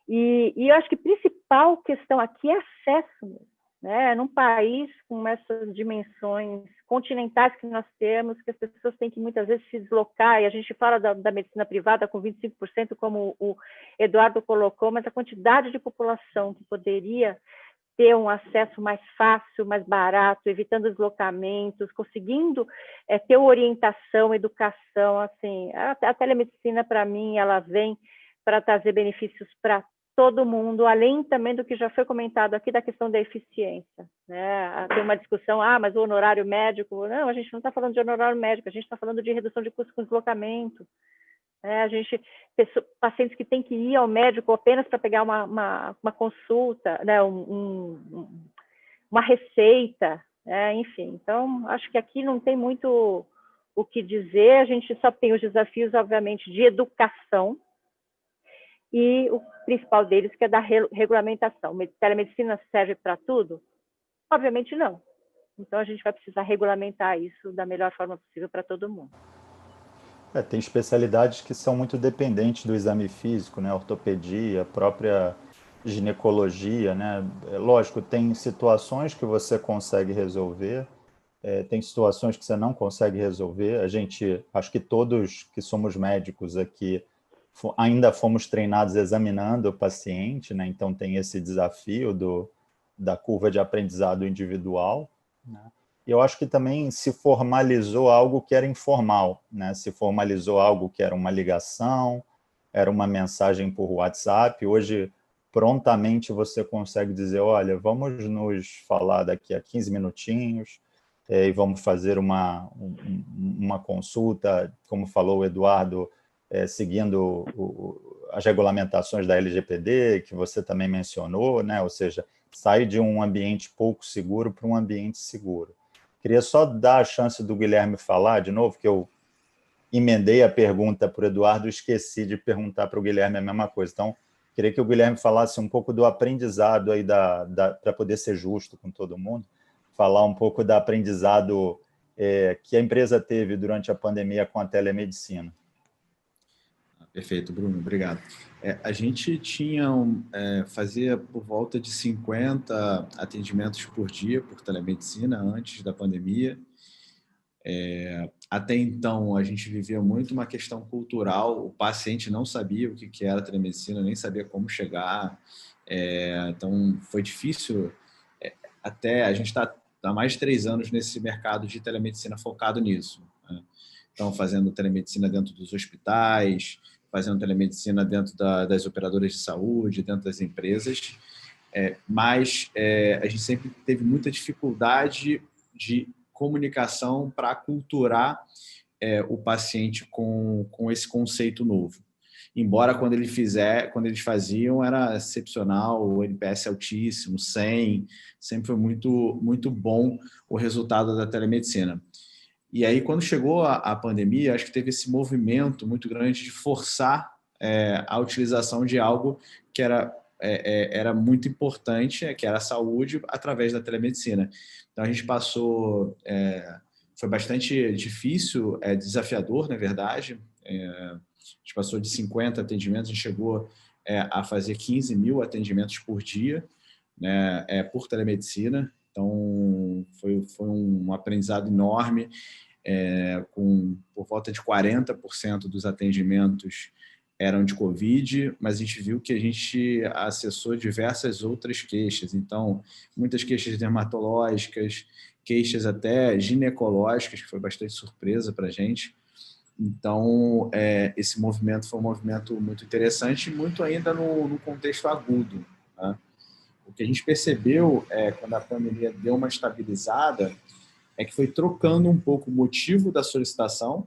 E eu acho que a principal questão aqui é acesso mesmo, né? Num país com essas dimensões continentais que nós temos, que as pessoas têm que muitas vezes se deslocar, e a gente fala da medicina privada com 25%, como o Eduardo colocou, mas a quantidade de população que poderia ter um acesso mais fácil, mais barato, evitando deslocamentos, conseguindo ter orientação, educação, assim, a telemedicina, para mim, ela vem para trazer benefícios para todo mundo, além também do que já foi comentado aqui da questão da eficiência, né? Tem uma discussão, mas o honorário médico, não, a gente não está falando de honorário médico, a gente está falando de redução de custos com deslocamento, né? Pacientes que têm que ir ao médico apenas para pegar uma consulta, né? Uma receita, né? Enfim, então acho que aqui não tem muito o que dizer, a gente só tem os desafios, obviamente, de educação, e o principal deles, que é da regulamentação. Telemedicina serve para tudo? Obviamente não. Então, a gente vai precisar regulamentar isso da melhor forma possível para todo mundo. Tem especialidades que são muito dependentes do exame físico, né? Ortopedia, própria ginecologia, né? Lógico, tem situações que você consegue resolver, tem situações que você não consegue resolver. Acho que todos que somos médicos aqui ainda fomos treinados examinando o paciente, né? Então tem esse desafio da curva de aprendizado individual, né? E eu acho que também se formalizou algo que era informal, né? Se formalizou algo que era uma ligação, era uma mensagem por WhatsApp. Hoje, prontamente, você consegue dizer, olha, vamos nos falar daqui a 15 minutinhos e vamos fazer uma consulta, como falou o Eduardo, seguindo as regulamentações da LGPD, que você também mencionou, né? Ou seja, sai de um ambiente pouco seguro para um ambiente seguro. Queria só dar a chance do Guilherme falar de novo, que eu emendei a pergunta para o Eduardo e esqueci de perguntar para o Guilherme a mesma coisa. Então, queria que o Guilherme falasse um pouco do aprendizado aí para poder ser justo com todo mundo, falar um pouco do aprendizado que a empresa teve durante a pandemia com a telemedicina. Perfeito, Bruno, obrigado. A gente fazia por volta de 50 atendimentos por dia por telemedicina antes da pandemia. Até então, a gente vivia muito uma questão cultural, o paciente não sabia o que era telemedicina, nem sabia como chegar, então foi difícil. Até a gente está há mais de 3 anos nesse mercado de telemedicina focado nisso, né? Então, fazendo telemedicina dentro dos hospitais, fazendo telemedicina dentro das operadoras de saúde, dentro das empresas, mas a gente sempre teve muita dificuldade de comunicação para aculturar o paciente com esse conceito novo. Embora quando eles faziam era excepcional, o NPS altíssimo, 100, sempre foi muito, muito bom o resultado da telemedicina. E aí, quando chegou a pandemia, acho que teve esse movimento muito grande de forçar a utilização de algo que era muito importante, que era a saúde, através da telemedicina. Então, a gente passou... foi bastante difícil, desafiador, na verdade. A gente passou de 50 atendimentos, a gente chegou a fazer 15 mil atendimentos por dia, né, por telemedicina. Então, foi um aprendizado enorme, por volta de 40% dos atendimentos eram de Covid, mas a gente viu que a gente acessou diversas outras queixas. Então, muitas queixas dermatológicas, queixas até ginecológicas, que foi bastante surpresa para a gente. Então, esse movimento foi um movimento muito interessante, muito ainda no contexto agudo, né? O que a gente percebeu quando a pandemia deu uma estabilizada é que foi trocando um pouco o motivo da solicitação,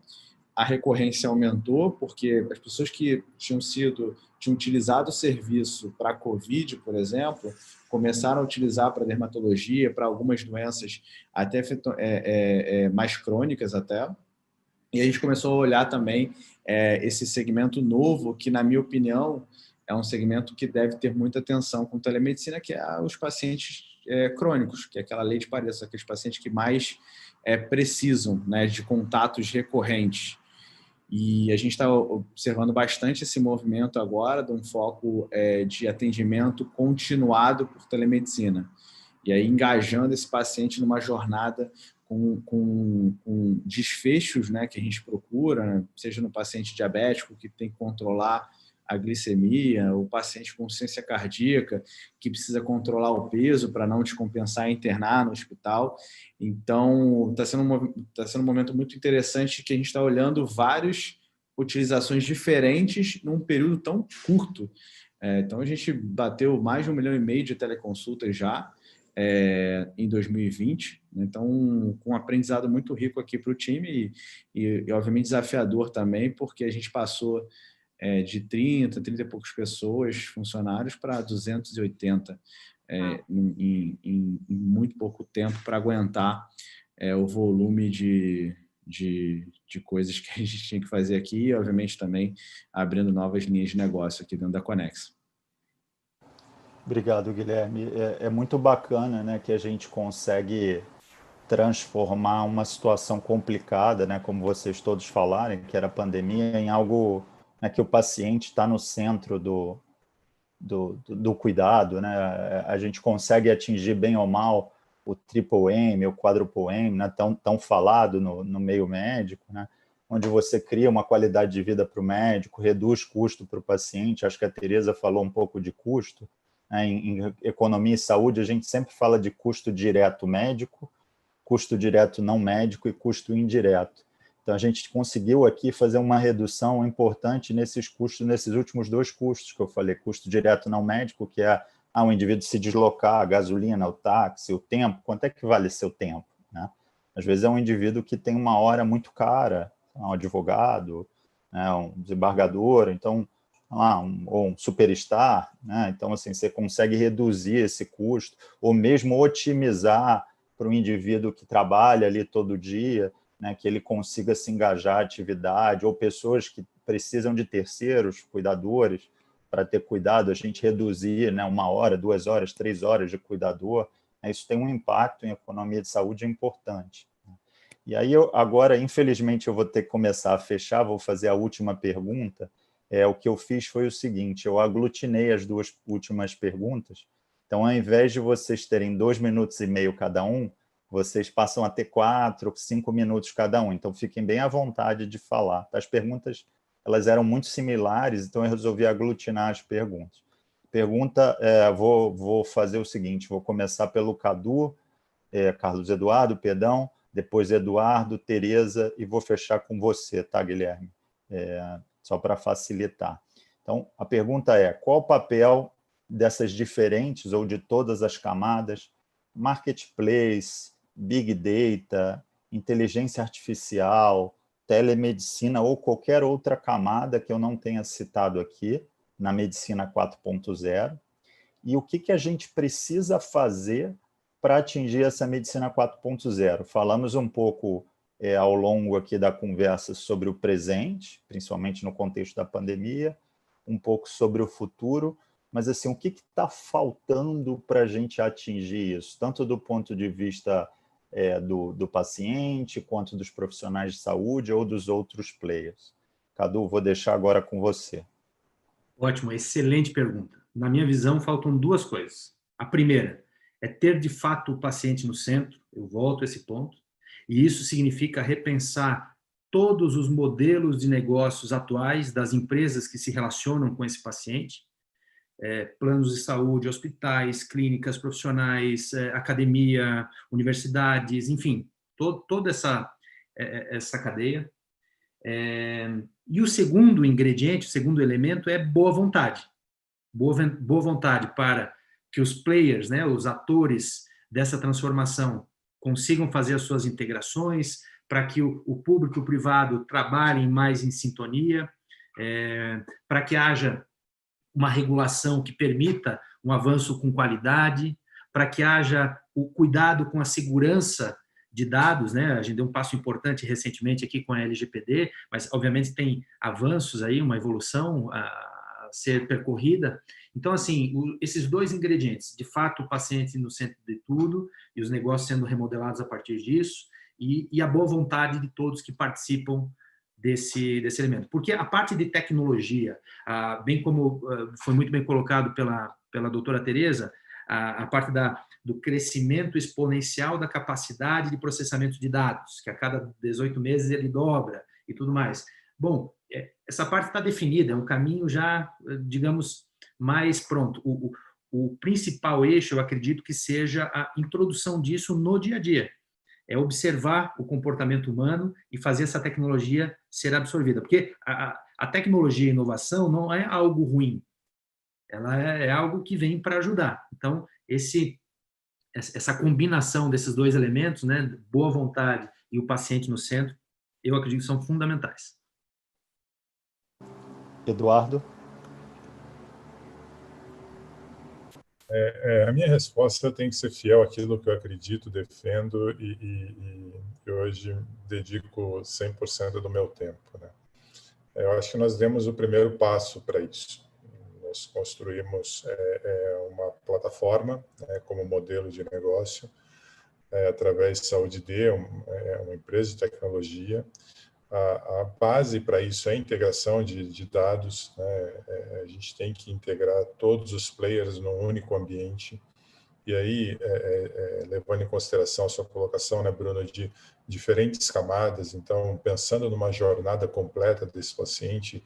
a recorrência aumentou, porque as pessoas que tinham utilizado o serviço para a Covid, por exemplo, começaram a utilizar para dermatologia, para algumas doenças até mais crônicas até. E a gente começou a olhar também esse segmento novo, que, na minha opinião, é um segmento que deve ter muita atenção com telemedicina, que é os pacientes crônicos, que é aquela lei de Pareto, aqueles pacientes que mais precisam, né, de contatos recorrentes. E a gente está observando bastante esse movimento agora de um foco de atendimento continuado por telemedicina. E aí engajando esse paciente numa jornada com desfechos, né, que a gente procura, né, seja no paciente diabético que tem que controlar a glicemia, o paciente com insuficiência cardíaca que precisa controlar o peso para não descompensar e internar no hospital. Então, está sendo um momento muito interessante que a gente está olhando várias utilizações diferentes num período tão curto. Então, a gente bateu mais de 1,5 milhão de teleconsultas já em 2020. Então, com um aprendizado muito rico aqui para o time e, obviamente, desafiador também, porque a gente passou de 30 e poucas pessoas, funcionários, para 280 em muito pouco tempo, para aguentar o volume de coisas que a gente tinha que fazer aqui e, obviamente, também abrindo novas linhas de negócio aqui dentro da Connex. Obrigado, Guilherme. É muito bacana, né, que a gente consegue transformar uma situação complicada, né, como vocês todos falaram, que era a pandemia, em algo, né, que o paciente está no centro do cuidado, né? A gente consegue atingir bem ou mal o triple M, o quadruple M, né, tão falado no meio médico, né? onde você cria uma qualidade de vida para o médico, reduz custo para o paciente. Acho que a Tereza falou um pouco de custo. Em economia e saúde, a gente sempre fala de custo direto médico, custo direto não médico e custo indireto. Então, a gente conseguiu aqui fazer uma redução importante nesses custos, nesses últimos 2 custos que eu falei, custo direto não médico, que é o indivíduo se deslocar, a gasolina, o táxi, o tempo. Quanto é que vale seu tempo, né? Às vezes é um indivíduo que tem uma hora muito cara, um advogado, né, um desembargador, então, ou um superstar, né? Então, assim, você consegue reduzir esse custo, ou mesmo otimizar para o indivíduo que trabalha ali todo dia, né, que ele consiga se engajar à atividade, ou pessoas que precisam de terceiros, cuidadores, para ter cuidado, a gente reduzir, né, 1 hora, 2 horas, 3 horas de cuidador, né, isso tem um impacto em economia de saúde importante. E aí, agora, infelizmente, eu vou ter que começar a fechar, vou fazer a última pergunta. O que eu fiz foi o seguinte, eu aglutinei as 2 últimas perguntas, então, ao invés de vocês terem 2,5 minutos cada um, vocês passam a ter 4, 5 minutos cada um. Então, fiquem bem à vontade de falar. As perguntas, elas eram muito similares, então eu resolvi aglutinar as perguntas. Vou fazer o seguinte, vou começar pelo Cadu, Carlos Eduardo, perdão, depois Eduardo, Tereza, e vou fechar com você, tá, Guilherme? Só para facilitar. Então, a pergunta é, qual o papel dessas diferentes ou de todas as camadas, marketplace, big data, inteligência artificial, telemedicina ou qualquer outra camada que eu não tenha citado aqui, na medicina 4.0, e o que a gente precisa fazer para atingir essa medicina 4.0. Falamos um pouco ao longo aqui da conversa sobre o presente, principalmente no contexto da pandemia, um pouco sobre o futuro, mas assim, o que está faltando para a gente atingir isso, tanto do ponto de vista do paciente, quanto dos profissionais de saúde ou dos outros players? Cadu, vou deixar agora com você. Ótimo, excelente pergunta. Na minha visão, faltam 2 coisas. A primeira é ter, de fato, o paciente no centro, eu volto a esse ponto, e isso significa repensar todos os modelos de negócios atuais das empresas que se relacionam com esse paciente, planos de saúde, hospitais, clínicas profissionais, academia, universidades, enfim, toda essa cadeia. E o segundo ingrediente, o segundo elemento é boa vontade. Boa vontade para que os players, né, os atores dessa transformação consigam fazer as suas integrações, para que o público e o privado trabalhem mais em sintonia, para que haja uma regulação que permita um avanço com qualidade, para que haja o cuidado com a segurança de dados, né? A gente deu um passo importante recentemente aqui com a LGPD, mas obviamente tem avanços aí, uma evolução a ser percorrida. Então, assim, esses 2 ingredientes, de fato, o paciente no centro de tudo e os negócios sendo remodelados a partir disso, e a boa vontade de todos que participam desse elemento. Porque a parte de tecnologia, bem como foi muito bem colocado pela doutora Tereza, a parte do crescimento exponencial da capacidade de processamento de dados, que a cada 18 meses ele dobra e tudo mais. Bom, essa parte está definida, é um caminho já, digamos, mais pronto. O principal eixo, eu acredito que seja a introdução disso no dia a dia. É observar o comportamento humano e fazer essa tecnologia ser absorvida. Porque a tecnologia e a inovação não é algo ruim, ela é algo que vem para ajudar. Então, essa combinação desses 2 elementos, né, boa vontade e o paciente no centro, eu acredito que são fundamentais. Eduardo? A minha resposta tem que ser fiel àquilo que eu acredito, defendo e hoje dedico 100% do meu tempo, né? Eu acho que nós demos o primeiro passo para isso. Nós construímos uma plataforma, como modelo de negócio, através de Saúde D, uma empresa de tecnologia. A base para isso é a integração de dados, né? A gente tem que integrar todos os players num único ambiente E aí, levando em consideração a sua colocação, né, Bruno, de diferentes camadas, então, pensando numa jornada completa desse paciente,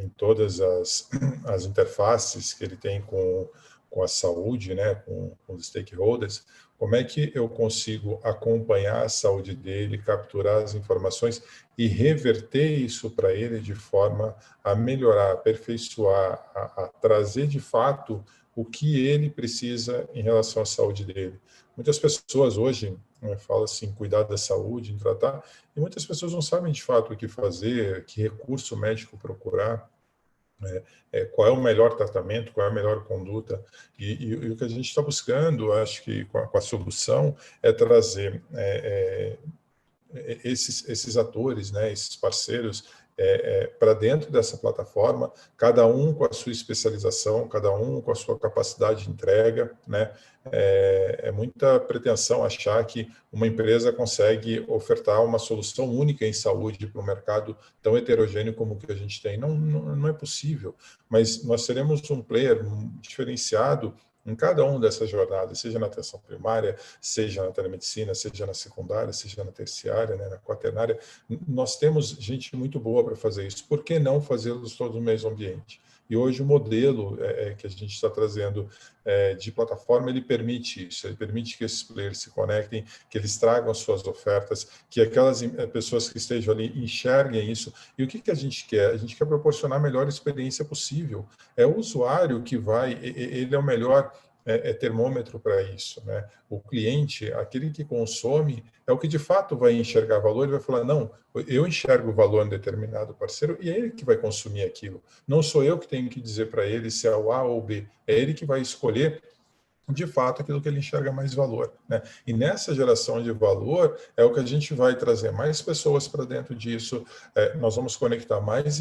em todas as interfaces que ele tem com a saúde, né, com os stakeholders, como é que eu consigo acompanhar a saúde dele, capturar as informações e reverter isso para ele de forma a melhorar, aperfeiçoar, a trazer de fato o que ele precisa em relação à saúde dele. Muitas pessoas hoje, né, falam assim, cuidar da saúde, em tratar, e muitas pessoas não sabem de fato o que fazer, que recurso médico procurar, qual é o melhor tratamento, qual é a melhor conduta. E o que a gente está buscando, acho que com a solução, é trazer esses atores, né, esses parceiros, para dentro dessa plataforma, cada um com a sua especialização, cada um com a sua capacidade de entrega, né? É muita pretensão achar que uma empresa consegue ofertar uma solução única em saúde para um mercado tão heterogêneo como o que a gente tem. Não é possível, mas nós teremos um player diferenciado em cada uma dessas jornadas, seja na atenção primária, seja na telemedicina, seja na secundária, seja na terciária, né, na quaternária. Nós temos gente muito boa para fazer isso. Por que não fazê-los todos no mesmo ambiente? E hoje o modelo que a gente está trazendo de plataforma, ele permite isso, ele permite que esses players se conectem, que eles tragam as suas ofertas, que aquelas pessoas que estejam ali enxerguem isso. E o que a gente quer? A gente quer proporcionar a melhor experiência possível. É o usuário que vai, ele é o melhor termômetro para isso, né? O cliente, aquele que consome, é o que de fato vai enxergar valor e vai falar, não, eu enxergo valor em determinado parceiro e é ele que vai consumir aquilo. Não sou eu que tenho que dizer para ele se é o A ou o B, é ele que vai escolher de fato aquilo que ele enxerga mais valor, né? E nessa geração de valor é o que a gente vai trazer mais pessoas para dentro disso, nós vamos conectar mais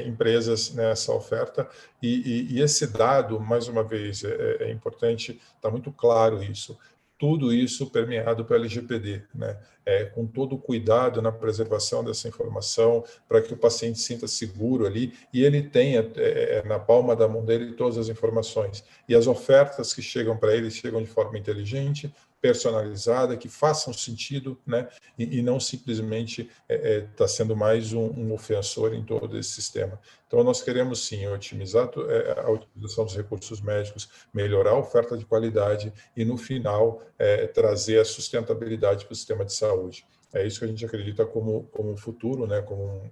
empresas nessa oferta e esse dado, mais uma vez, é importante, está muito claro isso. Tudo isso permeado pelo LGPD, né? Com todo o cuidado na preservação dessa informação, para que o paciente sinta seguro ali e ele tenha na palma da mão dele todas as informações. E as ofertas que chegam para ele chegam de forma inteligente, personalizada, que façam sentido, né? E não simplesmente está sendo mais um ofensor em todo esse sistema. Então, nós queremos, sim, otimizar a utilização dos recursos médicos, melhorar a oferta de qualidade e, no final, trazer a sustentabilidade para o sistema de saúde. É isso que a gente acredita como futuro, né? Como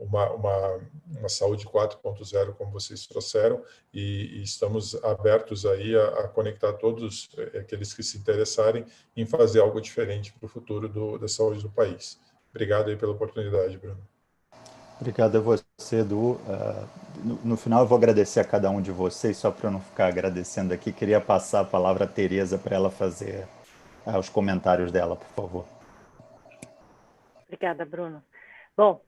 uma saúde 4.0, como vocês trouxeram, e estamos abertos aí a conectar todos aqueles que se interessarem em fazer algo diferente para o futuro da saúde do país. Obrigado aí pela oportunidade, Bruno. Obrigado a você, Edu. No final, eu vou agradecer a cada um de vocês, só para eu não ficar agradecendo aqui, queria passar a palavra à Tereza para ela fazer os comentários dela, por favor. Obrigada, Bruno. Bom,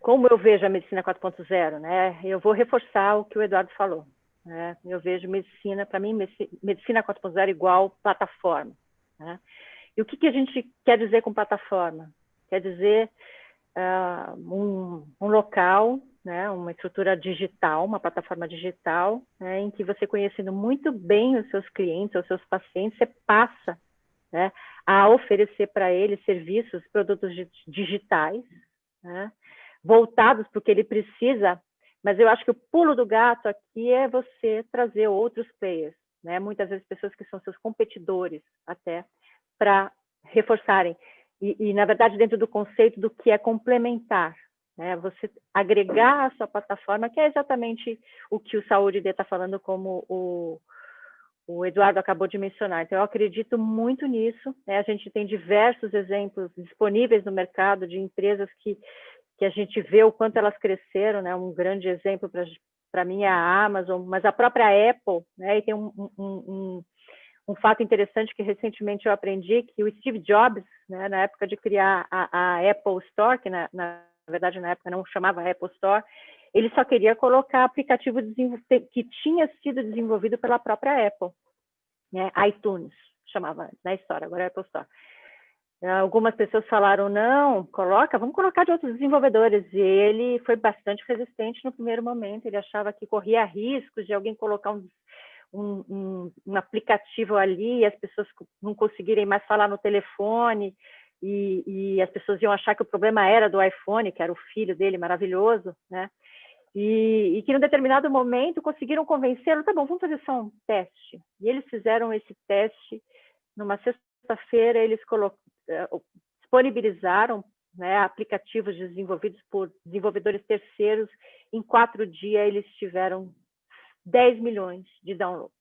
como eu vejo a medicina 4.0, né, eu vou reforçar o que o Eduardo falou. Né? Eu vejo medicina, para mim, medicina 4.0 igual plataforma. Né? E o que a gente quer dizer com plataforma? Quer dizer um local, né, uma estrutura digital, uma plataforma digital, né, em que você, conhecendo muito bem os seus clientes, os seus pacientes, você passa, né, a oferecer para ele serviços, produtos digitais, né, voltados para o que ele precisa, mas eu acho que o pulo do gato aqui é você trazer outros players, né, muitas vezes pessoas que são seus competidores até, para reforçarem. E, na verdade, dentro do conceito do que é complementar, né, você agregar a sua plataforma, que é exatamente o que o Saúde D está falando, como o Eduardo acabou de mencionar. Então, eu acredito muito nisso, né? A gente tem diversos exemplos disponíveis no mercado de empresas que a gente vê o quanto elas cresceram, né? Um grande exemplo para mim é a Amazon, mas a própria Apple, né? E tem um fato interessante que recentemente eu aprendi, que o Steve Jobs, né, na época de criar a Apple Store, que na verdade na época não chamava Apple Store, ele só queria colocar aplicativo que tinha sido desenvolvido pela própria Apple, né? iTunes, chamava na história, agora é Apple Store. Algumas pessoas falaram, não, vamos colocar de outros desenvolvedores, e ele foi bastante resistente no primeiro momento, ele achava que corria riscos de alguém colocar um aplicativo ali e as pessoas não conseguirem mais falar no telefone e as pessoas iam achar que o problema era do iPhone, que era o filho dele maravilhoso, né? E que, num determinado momento, conseguiram convencê-lo, tá bom, vamos fazer só um teste. E eles fizeram esse teste. Numa sexta-feira, eles disponibilizaram, né, aplicativos desenvolvidos por desenvolvedores terceiros. Em 4 dias, eles tiveram 10 milhões de downloads.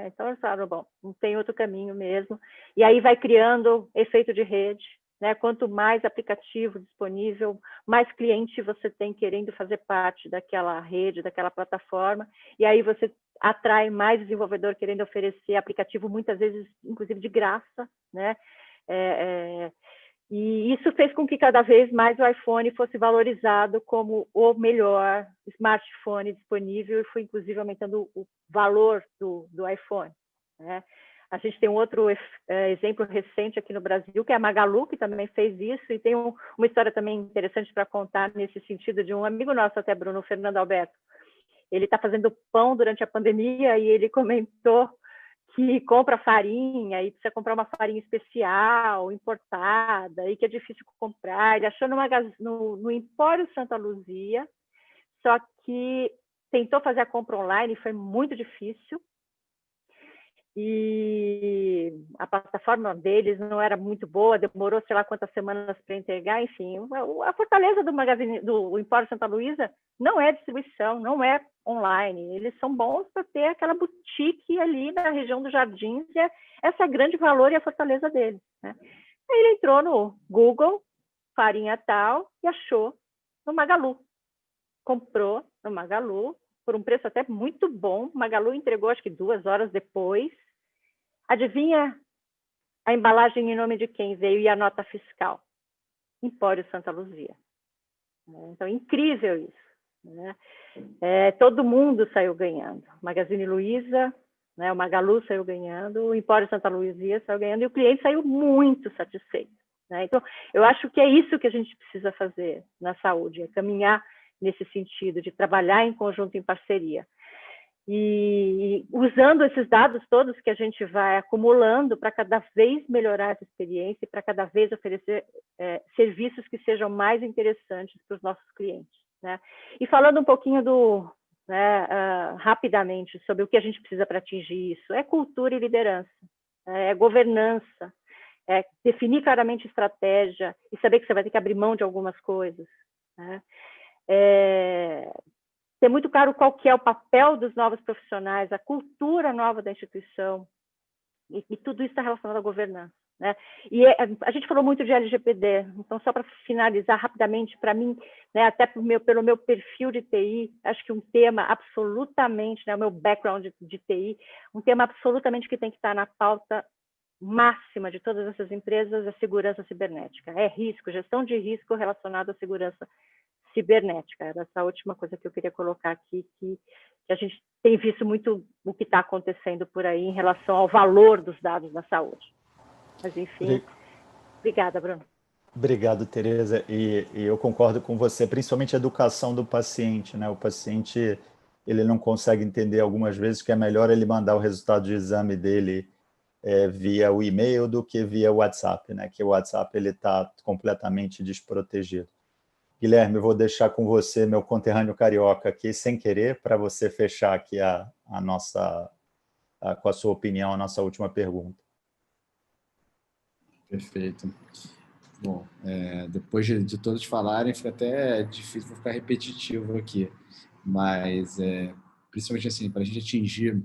Então, eles falaram, bom, não tem outro caminho mesmo. E aí vai criando efeito de rede, né? Quanto mais aplicativo disponível, mais cliente você tem querendo fazer parte daquela rede, daquela plataforma, e aí você atrai mais desenvolvedor querendo oferecer aplicativo, muitas vezes, inclusive, de graça, né? E isso fez com que cada vez mais o iPhone fosse valorizado como o melhor smartphone disponível e foi, inclusive, aumentando o valor do iPhone, né? A gente tem um outro exemplo recente aqui no Brasil, que é a Magalu, que também fez isso, e tem uma história também interessante para contar nesse sentido de um amigo nosso até, Bruno, o Fernando Alberto. Ele está fazendo pão durante a pandemia e ele comentou que compra farinha e precisa comprar uma farinha especial, importada, e que é difícil comprar. Ele achou no Empório Santa Luzia, só que tentou fazer a compra online e foi muito difícil. E a plataforma deles não era muito boa, demorou sei lá quantas semanas para entregar, enfim. A fortaleza do Empório Santa Luísa não é distribuição, não é online. Eles são bons para ter aquela boutique ali na região dos Jardins, e essa é o grande valor e a fortaleza deles, né? Aí ele entrou no Google, farinha tal, e achou no Magalu. Comprou no Magalu, por um preço até muito bom. O Magalu entregou, acho que 2 horas depois. Adivinha a embalagem em nome de quem veio e a nota fiscal? Empório Santa Luzia. Então, incrível isso, né? Todo mundo saiu ganhando. Magazine Luiza, né, o Magalu saiu ganhando, o Empório Santa Luzia saiu ganhando e o cliente saiu muito satisfeito, né? Então, eu acho que é isso que a gente precisa fazer na saúde, é caminhar nesse sentido, de trabalhar em conjunto, em parceria. E usando esses dados todos que a gente vai acumulando para cada vez melhorar essa experiência e para cada vez oferecer serviços que sejam mais interessantes para os nossos clientes, né? E falando um pouquinho rapidamente sobre o que a gente precisa para atingir isso, é cultura e liderança, é governança, é definir claramente estratégia e saber que você vai ter que abrir mão de algumas coisas, né? Ter muito claro qual que é o papel dos novos profissionais, a cultura nova da instituição, e tudo isso está relacionado à governança, né? E a gente falou muito de LGPD, então, só para finalizar rapidamente, para mim, né, até pelo meu perfil de TI, acho que um tema absolutamente, né, o meu background de TI, um tema absolutamente que tem que estar na pauta máxima de todas essas empresas é segurança cibernética, é risco, gestão de risco relacionado à segurança cibernética. Era essa última coisa que eu queria colocar aqui, que a gente tem visto muito o que está acontecendo por aí em relação ao valor dos dados na saúde. Mas, enfim, obrigada, Bruno. Obrigado, Tereza. E eu concordo com você, principalmente a educação do paciente, né? O paciente, ele não consegue entender algumas vezes que é melhor ele mandar o resultado de exame dele via o e-mail do que via o WhatsApp, né? Que o WhatsApp ele está completamente desprotegido. Guilherme, eu vou deixar com você, meu conterrâneo carioca aqui, sem querer, para você fechar aqui com a sua opinião, a nossa última pergunta. Perfeito. Bom, depois de todos falarem, fica até difícil, vou ficar repetitivo aqui, mas principalmente assim, para a gente atingir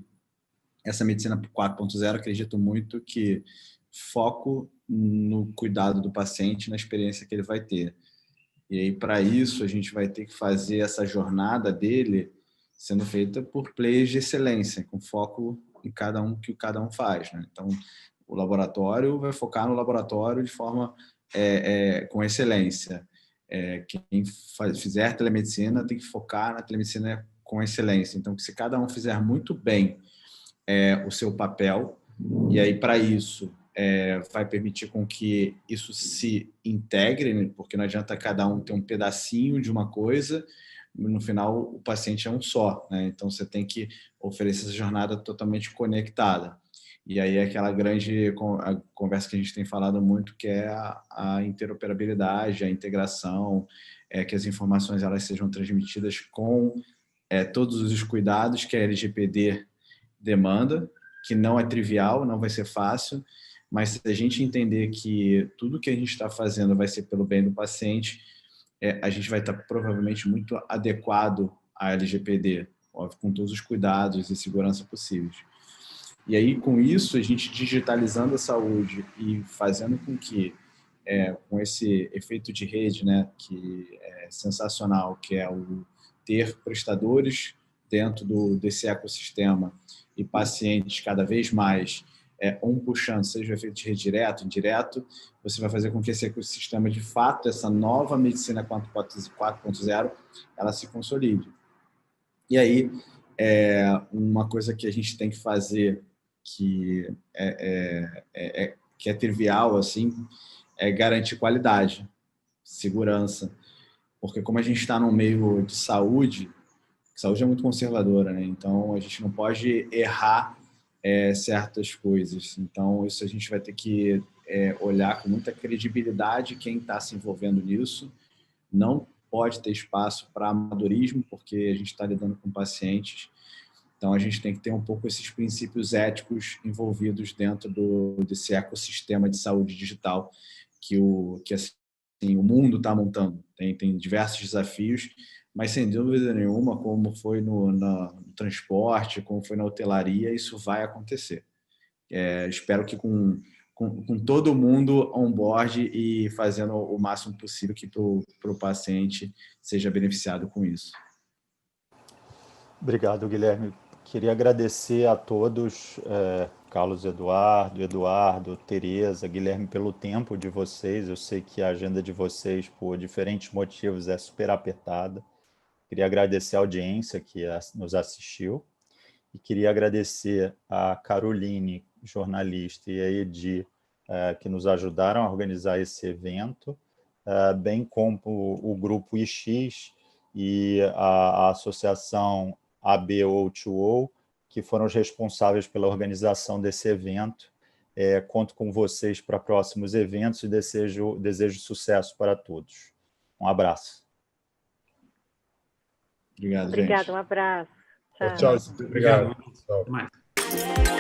essa medicina 4.0, acredito muito que foco no cuidado do paciente, na experiência que ele vai ter. E aí, para isso, a gente vai ter que fazer essa jornada dele sendo feita por players de excelência, com foco em cada um que cada um faz, né? Então, o laboratório vai focar no laboratório de forma com excelência. Quem fizer telemedicina tem que focar na telemedicina com excelência. Então, se cada um fizer muito bem o seu papel, e aí, para isso, vai permitir com que isso se integre, né? Porque não adianta cada um ter um pedacinho de uma coisa, no final o paciente é um só, né? Então você tem que oferecer essa jornada totalmente conectada. E aí é aquela grande conversa que a gente tem falado muito, que é a interoperabilidade, a integração, que as informações elas sejam transmitidas com todos os cuidados que a LGPD demanda, que não é trivial, não vai ser fácil, mas se a gente entender que tudo que a gente está fazendo vai ser pelo bem do paciente, a gente vai estar provavelmente muito adequado à LGPD, óbvio, com todos os cuidados e segurança possíveis. E aí, com isso, a gente digitalizando a saúde e fazendo com que, com esse efeito de rede, né, que é sensacional, que é o ter prestadores dentro desse ecossistema e pacientes cada vez mais, um puxando, seja o efeito de rede direto, indireto, você vai fazer com que esse ecossistema, de fato, essa nova medicina 4.0, ela se consolide. E aí, uma coisa que a gente tem que fazer que é trivial, assim, é garantir qualidade, segurança. Porque como a gente está num meio de saúde é muito conservadora, né? Então, a gente não pode errar certas coisas. Então, isso a gente vai ter que olhar com muita credibilidade quem está se envolvendo nisso. Não pode ter espaço para amadorismo, porque a gente está lidando com pacientes. Então, a gente tem que ter um pouco esses princípios éticos envolvidos dentro desse ecossistema de saúde digital que o mundo está montando. Tem diversos desafios, mas sem dúvida nenhuma, como foi no transporte, como foi na hotelaria, isso vai acontecer. Espero que com todo mundo on board e fazendo o máximo possível que para o paciente seja beneficiado com isso. Obrigado, Guilherme. Queria agradecer a todos, Carlos Eduardo, Tereza, Guilherme, pelo tempo de vocês. Eu sei que a agenda de vocês, por diferentes motivos, é super apertada. Queria agradecer a audiência que nos assistiu e queria agradecer a Caroline, jornalista, e a Edi, que nos ajudaram a organizar esse evento, bem como o Grupo IX e a Associação ABO2O, que foram os responsáveis pela organização desse evento. Conto com vocês para próximos eventos e desejo sucesso para todos. Um abraço. Obrigado, gente. Um abraço. Tchau. Obrigado. Até mais.